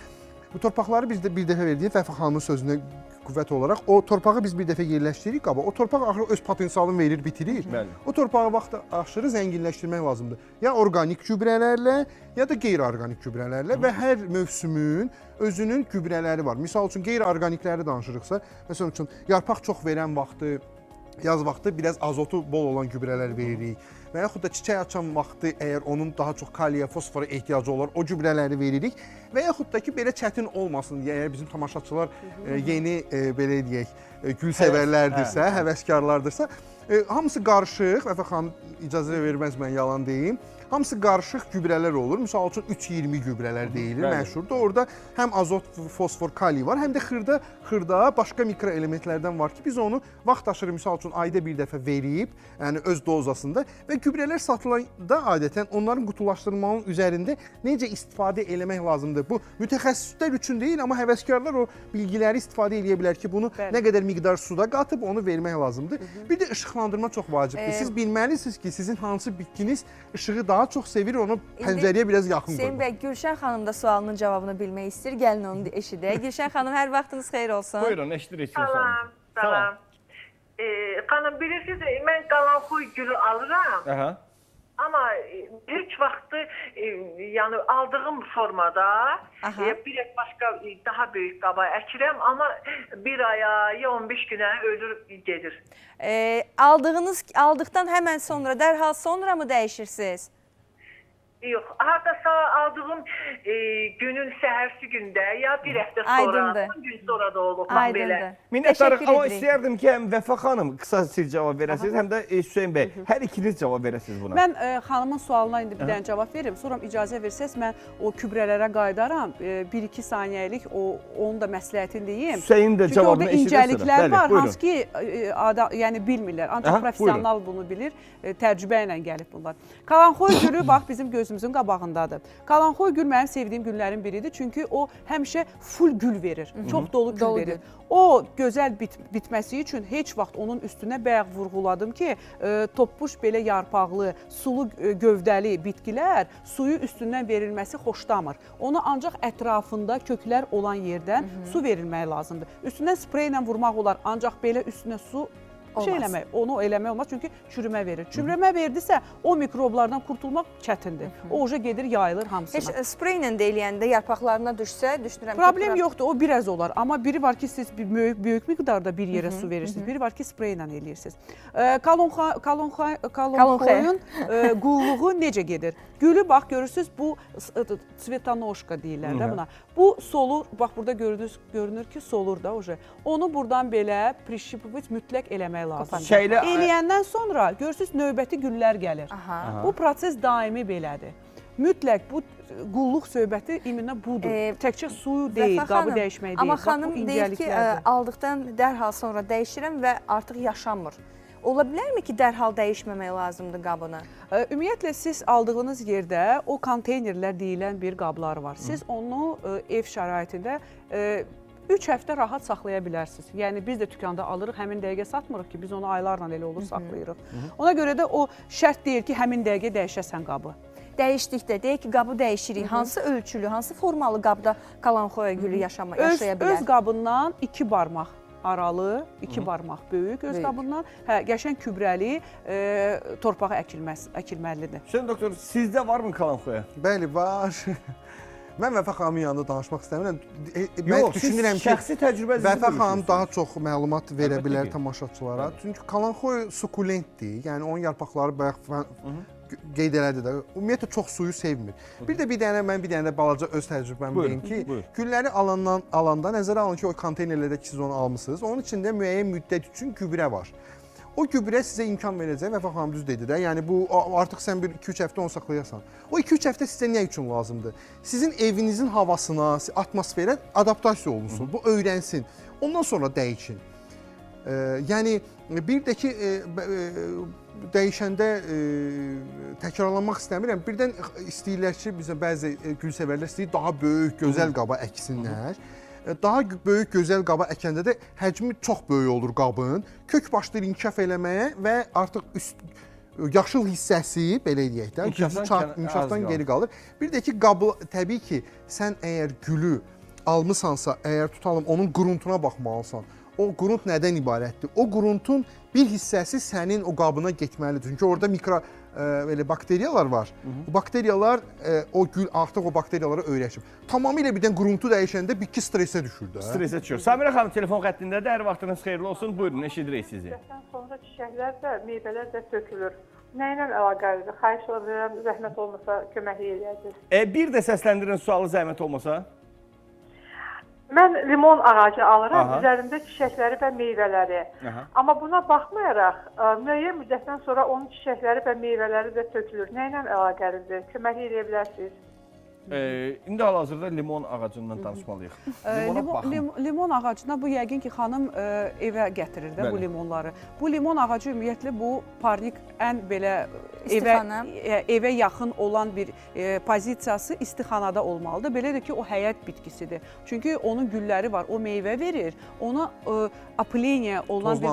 Bu torpaqları biz də bir dəfə verdik, Vəfa xanımın sözünə qüvvət olaraq, o torpağı biz bir dəfə yerləşdiririk qaba. O torpaq axırı öz potensialını verir, bitirir. O torpağı vaxt aşırı zənginləşdirmək lazımdır. Ya orqanik gübrələrlə, ya da qeyri-orqanik gübrələrlə və hər mövsümün özünün gübrələri var. Misal üçün, qeyri-orqanikləri danışırıqsa, məsəl üçün, yarpaq çox verən vaxtı, yaz vaxtı biraz azotu bol olan gübrələr veririk. Və yaxud da çiçək açan vaxtı, əgər onun daha çox kaliyə, fosfora ehtiyacı olar, o gübrələri veririk. Və yaxud da ki, belə çətin olmasın, əgər bizim tamaşaçılar yeni, belə deyək, gül sevərlərdirsə, həvəskarlardırsa, hamısı qarışıq, Vəfa xanım icazə verməz mən yalan deyim, hamısı qarışıq gübrələr olur. Misal üçün 3-20 gübrələr deyilir, məşhurdur. Orada həm azot, fosfor, kali var, həm də xırda başqa mikroelementlərdən var ki, biz onu vaxt aşırı, misal üçün ayda bir dəfə verib, yəni öz dozasında və gübrələr satılanda adətən onların qutulaşdırılmanın üzərində necə istifadə eləmək lazımdır. Bu mütəxəssislər üçün deyil, amma həvəskarlar o bilgiləri istifadə edə bilər ki, bunu nə qədər miqdar suda qatıb onu vermək lazımdır. Bir də işıqlandırma çox vacibdir. Siz bilməlisiniz ki, sizin hansı bitkiniz işığı daha çox sevir, onu pəncərəyə biraz yaxın qoyur. Hüseyin bəy, Gülşən xanım da sualının cavabını bilmək istəyir. Gəlin onu eşidək. Gülşən xanım, hər vaxtınız xeyir olsun. Buyurun, eşidirik. Salam. Xanım, bilirsiniz, mən qalanxoy gülü alıram. Amma ilk vaxtı yəni aldığım formada bir başqa daha böyük qaba əkirəm, amma bir aya ya 15 günə ölür gedir. Aldıqdan həmən sonra, dərhal sonra mı dəyişirsiniz? Yox, hardasa aldığım günün səhərsi gündə ya bir həftə sonra, 10 gün sonra da olub belə. Minnətdarıq, amma istəyərdim ki, həm Vəfa xanım qısa cavab verəsiniz, həm də Hüseyn bəy, hər ikiniz cavab verəsiniz buna. Mən xanımın sualına indi bir dənə cavab verim, sonra icazə versəz mən o kübrələrə qaydaram, 1-2 saniyəlik onun da məsləhətini deyim. Hüseyn də cavabını eşidir sonra. Çünki orada incəliklər var, hansı ki yəni bilmirlər, ancaq professional bunu bilir, təcrübə ilə gəlib bunlar. Kalanxoy gülü bax bizim gözümüzün qabağındadır. Kalanxoy gül mənim sevdiyim güllərin biridir, çünki o həmişə full gül verir, çox dolu gül verir. O gözəl bitməsi üçün heç vaxt onun üstünə bayaq vurğuladım ki, toppuş belə yarpaqlı, sulu gövdəli bitkilər suyu üstündən verilməsi xoşlamır. Onu ancaq ətrafında köklər olan yerdən su verilməyi lazımdır. Üstündən sprey ilə vurmaq olar, ancaq belə üstünə su onu eləmək olmaz, çünki çürümə verir. Çürümə verdisə, o mikroblardan qurtulmaq çətindir. O uca gedir, yayılır hamısına. Heç sprey ilə deyiləyəndə yarpaqlarına düşsə, düşünürəm ki... Problem yoxdur, o biraz olar. Amma biri var ki, siz böyük miqdarda bir yerə su verirsiniz, biri var ki, sprey ilə eləyirsiniz. Kalanxoyun qulluğu necə gedir? Gülü, bax, görürsünüz, bu svetonoşka deyirlər də buna. Bu solur, bax, burada görünür ki, solur da. Onu buradan belə prişipivit mütləq eləmək lazımdır. Eləyəndən sonra görürsünüz, növbəti güllər gəlir. Bu proses daimi belədir. Mütləq bu qulluq söhbəti iminə budur. Təkcə suyu deyil, qabı dəyişmək deyil. Amma xanım deyir ki, aldıqdan dərhal sonra dəyişirəm və artıq yaşamır. Ola bilərmi ki, dərhal dəyişməmək lazımdır qabını? Ümumiyyətlə, siz aldığınız yerdə o konteynerlər deyilən bir qablar var. Siz onu ev şəraitində 3 həftə rahat saxlaya bilərsiniz. Yəni, biz də dükanda alırıq, həmin dəqiqə satmırıq ki, biz onu aylarla elə olur saxlayırıq. Ona görə də o şərt deyir ki, həmin dəqiqə dəyişəsən qabı. Dəyişdikdə, deyək ki, qabı dəyişirik. Hansı ölçülü, hansı formalı qabda kalanxoya gülü yaşaya bilər? Öz qabından 2 barmaq aralı, 2 barmaq böyük öz qabından, qəşəng kübrəli torpağa əkilməlidir. Hüseyn doktor, sizdə varmı kalanxoya? Bəli, var. Mən Vəfa xanımın yanında danışmaq istəmirəm. Yox, siz şəxsi təcrübə Vəfa xanım daha çox məlumat verə bilər tamaşaçılara. Çünki kalanxoy sukulentdir. Yəni, onun yarpaqları bayaq qeyd elədi də, ümumiyyətlə çox suyu sevmir. Bir dənə mən bir dənə balaca öz təcrübəmi deyim ki, gülləri alanda nəzərə alın ki, o konteynerlərdə ki, siz onu almışsınız. Onun içində müəyyən müddət üçün gübrə var. O gübrə sizə imkan verəcək, Vəfa xanım düz dedi də, yəni bu artıq sən bir 2-3 həftə onu saxlayasan. O 2-3 həftə sizə nə üçün lazımdır? Sizin evinizin havasına, atmosferə adaptasiya olunsun, bu öyrənsin. Ondan sonra dəyişin. Yəni, bir də ki, dəyişəndə təkrarlanmaq istəmirəm. Birdən istəyirlər ki, bizə bəzi gülsevərlər istəyir daha böyük, gözəl qaba əksinlər. Daha böyük, gözəl qaba əkəndə də həcmi çox böyük olur qabın. Kök başlayır inkişaf eləməyə və artıq yaşıl hissəsi, belə deyək də, inkişafdan geri qalır. Bir də ki, qabı, təbii ki, sən əgər gülü almısansa, əgər tutalım, onun quruntuna baxmalısan. O qurunt nədən ibarətdir? O quruntun bir hissəsi sənin o qabına getməlidir. Çünki orada bakteriyalar var. O bakteriyalar, o gül artıq o bakteriyalara öyrəşib. Tamamilə birdən quruntu dəyişəndə bitki stresə düşür də. Stresə düşür. Samirə xanım telefon xəttindədir. Hər vaxtınız xeyirli olsun. Buyurun, eşidirik sizi. Sonra çiçəklər də, meyvələr də tökülür. Nə ilə əlaqəlidir? Xahiş edirəm, zəhmət olmasa kömək eləyəcəksiniz. Bir də səsləndirin sualı zəhmət olmasa. Mən limon ağacı alıram, üzərində çiçəkləri və meyvələri. Amma buna baxmayaraq, müəyyən müddətdən sonra onun çiçəkləri və meyvələri də tökülür. Nə ilə əlaqəlidir? Kömək edə bilərsiniz? İndi hal-hazırda limon ağacından danışmalıyıq. Limon ağacına bu yəqin ki, xanım evə gətirir də bu limonları. Bu limon ağacı ümumiyyətlə bu parnik ən belə evə yaxın olan bir pozisiyası istixanada olmalıdır. Belədir ki, o həyət bitkisidir. Çünki onun gülləri var, o meyvə verir. Ona apileniya olan bir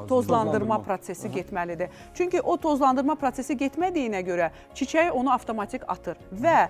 tozlandırma prosesi getməlidir. Çünki o tozlandırma prosesi getmədiyinə görə çiçək onu avtomatik atır və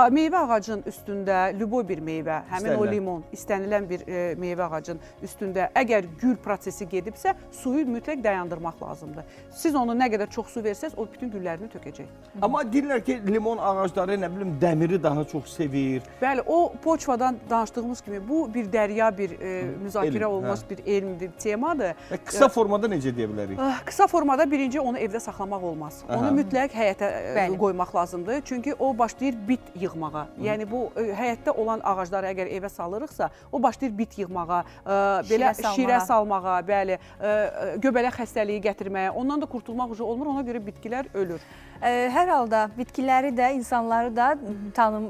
meyvə ağacının üstündə, lüboy bir meyvə, həmin o limon, istənilən bir meyvə ağacının üstündə əgər gül prosesi gedibsə, suyu mütləq dayandırmaq lazımdır. Siz onu nə qədər çox su versəz, o bütün güllərini tökəcək. Amma deyirlər ki, limon ağacları nə bilim dəmiri daha çox sevir. Bəli, o poçvadan danışdığımız kimi bu bir dərya, bir müzakirə olunmaz bir elmdir, temadır. Qısa formada necə deyə bilərik? Qısa formada birinci onu evdə saxlamaq olmaz. Onu mütləq həyətə qoymaq lazımdır. Çünki o başlayır bit yığmağa. Yəni bu həyətdə olan ağacları əgər evə salırıqsa, o başlayır bit yığmağa, belə şirə salmağa, bəli, göbələk xəstəliyi gətirməyə. Ondan da qurtulmaq ucu olmur, ona görə bitkilər ölür. Hər halda bitkiləri də, insanları da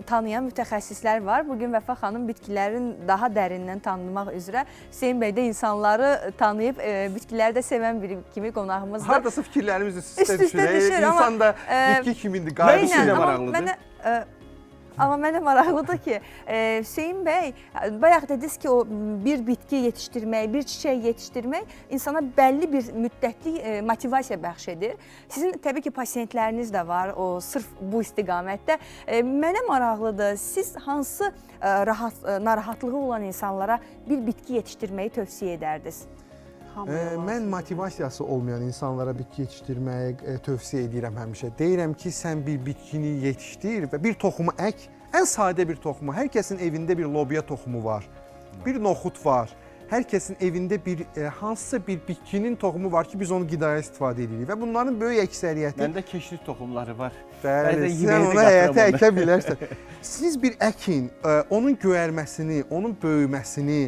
tanıyan mütəxəssislər var. Bugün Vəfa xanım bitkilərin daha dərindən tanımaq üzrə Hüseyn bəy də insanları tanıyıb, bitkiləri də sevən biri kimi qonağımızdır. Hardasa fikirlərimiz üst-üstə düşür. İnsan da bitki kimidir, qarşı ilə maraqlıdır. Amma mənə maraqlıdır ki, Hüseyn bəy, bayaq dediniz ki, o bir bitki yetişdirmək, bir çiçək yetişdirmək insana bəlli bir müddətli motivasiya bəxş edir. Sizin təbii ki, pasientləriniz də var, o sırf bu istiqamətdə. Mənə maraqlıdır, siz hansı narahatlığı olan insanlara bir bitki yetişdirməyi tövsiyə edərdiniz? Mən motivasiyası olmayan insanlara bitki yetişdirməyi tövsiyə edirəm həmişə. Deyirəm ki, sən bir bitkini yetişdir və bir toxumu ək. Ən sadə bir toxumu. Hər kəsin evində bir lobya toxumu var, bir noxud var. Hər kəsin evində hansısa bir bitkinin toxumu var ki, biz onu qidaya istifadə edirik və bunların böyük əksəriyyəti... Məndə keşlik toxumları var. Bəli, sən onu həyətə əkə bilərsən. Siz bir əkin, onun göyərməsini, onun böyüməsini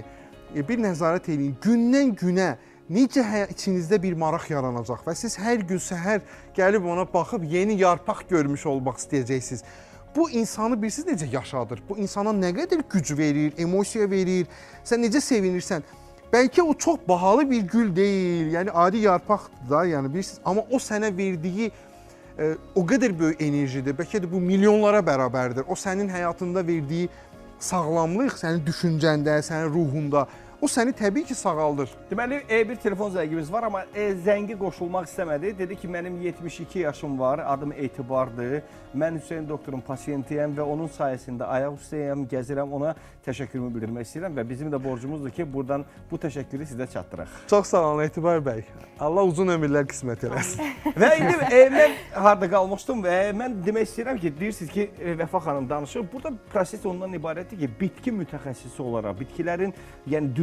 bir nəzarət edin. Gündən günə necə içinizdə bir maraq yaranacaq və siz hər gün səhər gəlib ona baxıb yeni yarpaq görmüş olmaq istəyəcəksiniz. Bu insanı bilirsiniz necə yaşadır, bu insana nə qədər güc verir, emosiya verir, sən necə sevinirsən. Bəlkə o çox bahalı bir gül deyil, yəni adi yarpaq da, yəni bilirsiniz, amma o sənə verdiyi o qədər böyük enerjidir, bəlkə də bu milyonlara bərabərdir. O sənin həyatında verdiyi sağlamlıq, sənin düşüncəndə, sənin ruhunda, o səni təbii ki, sağaldır. Deməli, bir telefon zəngimiz var, amma zəngi qoşulmaq istəmədi. Dedi ki, mənim 72 yaşım var, adım Etibardır. Mən Hüseyn doktorun pasiyentiyəm və onun sayəsində ayaq üstəyəm, gəzirəm, ona təşəkkürümü bildirmək istəyirəm və bizim də borcumuzdur ki, buradan bu təşəkkürü sizə çatdıraq. Çox sağ olun, Etibar bəy. Allah uzun ömürlər qismət eləsin. Və indi mən harada qalmışdım və mən demək istəyirəm ki, deyirsiniz ki, Vəfa xanım danışır. Burada proses ondan ibarətdir ki, bitki mütəxəssisi olaraq, bitkilərin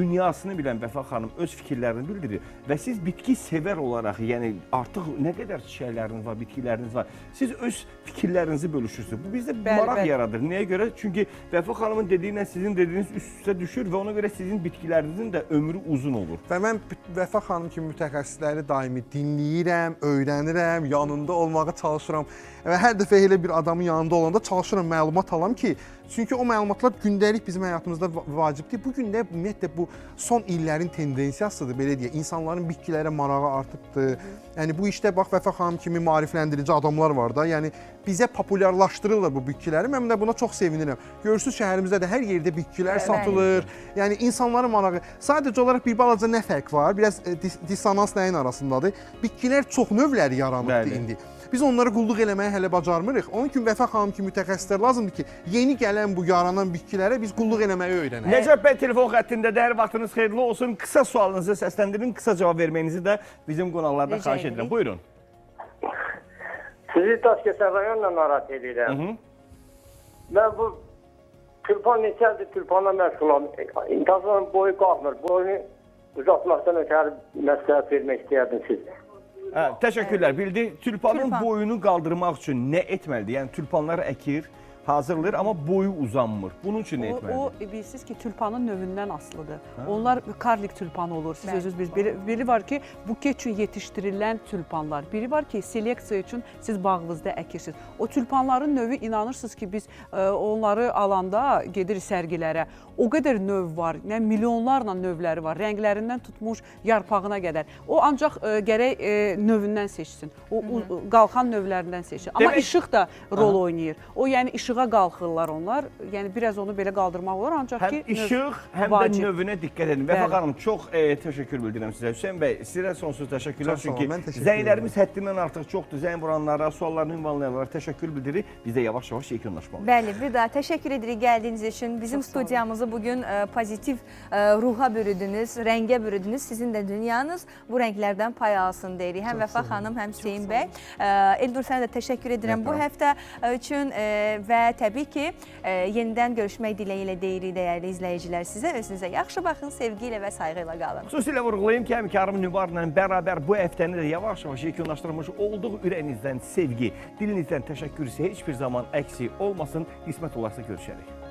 dünyasını bilən Vəfa xanım öz fikirlərini bildirir və siz bitki sevər olaraq, yəni artıq nə qədər çiçəkləriniz var, bitkiləriniz var, siz öz fikirlərinizi bölüşürsünüz. Bu bizdə maraq yaradır. Nəyə görə? Çünki Vəfa xanımın dediyinə sizin dediyiniz üst-üstə düşür və ona görə sizin bitkilərinizin də ömrü uzun olur. Və mən Vəfa xanım kimi mütəxəssisləri daimi dinləyirəm, öyrənirəm, yanında olmağa çalışıram və hər dəfə elə bir adamın yanında olanda çalışıram məlumat alam ki, çünki o məlumatlar gündəlik bizim həyatımızda vacibdir. Bu gün də ümumiyyətlə bu son illərin tendensiyasıdır, belə deyək. İnsanların bitkilərə marağı artıbdır. Yəni bu işdə bax Vəfa xanım kimi maarifləndirici adamlar var da. Yəni bizə populyarlaşdırırlar bu bitkiləri. Mən də buna çox sevinirəm. Görürsüz şəhərimizdə də hər yerdə bitkilər satılır. Yəni insanların marağı. Sadəcə olaraq bir balaca nə fərq var? Biraz dissonans nəyin arasındadır? Bitkilər çox növləri yaranıbdır indi. Biz onları qulluq eləməyə hələ bacarmırıq. Onun üçün Vəfa xanım kimi mütəxəssislər lazımdır ki, yeni gələn bu yaranan bitkilərə biz qulluq eləməyi öyrənək. Nəcəf bəy telefon xəttindədir. Vaxtınız xeyirli olsun. Qısa sualınızı səsləndirin, qısa cavab verməyinizi də bizim qonaqlardan xahiş edirəm. Buyurun. Sizi Daşkəsən rayonla narahat edirəm. Mən bu tülpan neçədir, tülpanla məşğulam. İntazların boyu qalmır. Boyunu uzatmaqdan ötəri məsləhət vermək istəyərdim siz. Təşəkkürlər. Bildi, tülpanın boyunu qaldırmaq üçün nə etməlidir? Yəni tülpanlar əkir, hazırlayır, amma boyu uzanmır. Bunun üçün nə etməlidir? O bilirsiniz ki, tülpanın növündən asılıdır. Onlar karlik tülpan olur. Siz özünüz bilirsiniz. Biri var ki, buket üçün yetişdirilən tülpanlar. Biri var ki, seleksiya üçün siz bağınızda əkirsiniz. O tülpanların növü inanırsınız ki, biz onları alanda gedirik sərgilərə. O qədər növ var, milyonlarla növləri var. Rənglərindən tutmuş yarpağına qədər. O ancaq gərək növündən seçsin. O qalxan növlərindən seçsin. Amma işıq da rol oynayır. O yəni işıq işığa qalxırlar onlar. Yəni biraz onu belə qaldırmaq olar, ancaq Həm ki işıq, həm vacib. də növünə diqqət edin. Vəfa xanım, çox təşəkkür bildirirəm sizə. Hüseyn bəy, sizə sonsuz təşəkkürlər. Çox sağ olun, Çünki mən təşəkkür zənglərimiz həddindən artıq çoxdur. Zəng vuranlara, suallarını ünvanlayanlara təşəkkür bildirir. Biz də yavaş-yavaş yekunlaşmalıyıq. Bəli, bir daha təşəkkür edirik gəldiyiniz üçün. Bizim studiyamızı bugün pozitiv ruha bürüdünüz, rəngə bürüdünüz. Sizin də dünyanız bu rənglərdən pay alsın deyirik. Həm Vəfa xanım, həm Hüseyn bəy. Elnur, sənə də təşəkkür edirəm bu həftə üçün və təbii ki, yenidən görüşmək diləyilə deyirik dəyərli izləyicilər sizə. Özünüzə yaxşı baxın, sevgi ilə və sayğı ilə qalın. Xüsusilə vurğulayım ki, həmkarım Nübarla bərabər bu həftəni də yavaş-yavaş yekunlaşdırmış olduq. Ürəyinizdən sevgi, dilinizdən təşəkkür isə heç bir zaman əksik olmasın. Qismət olarsa görüşərik.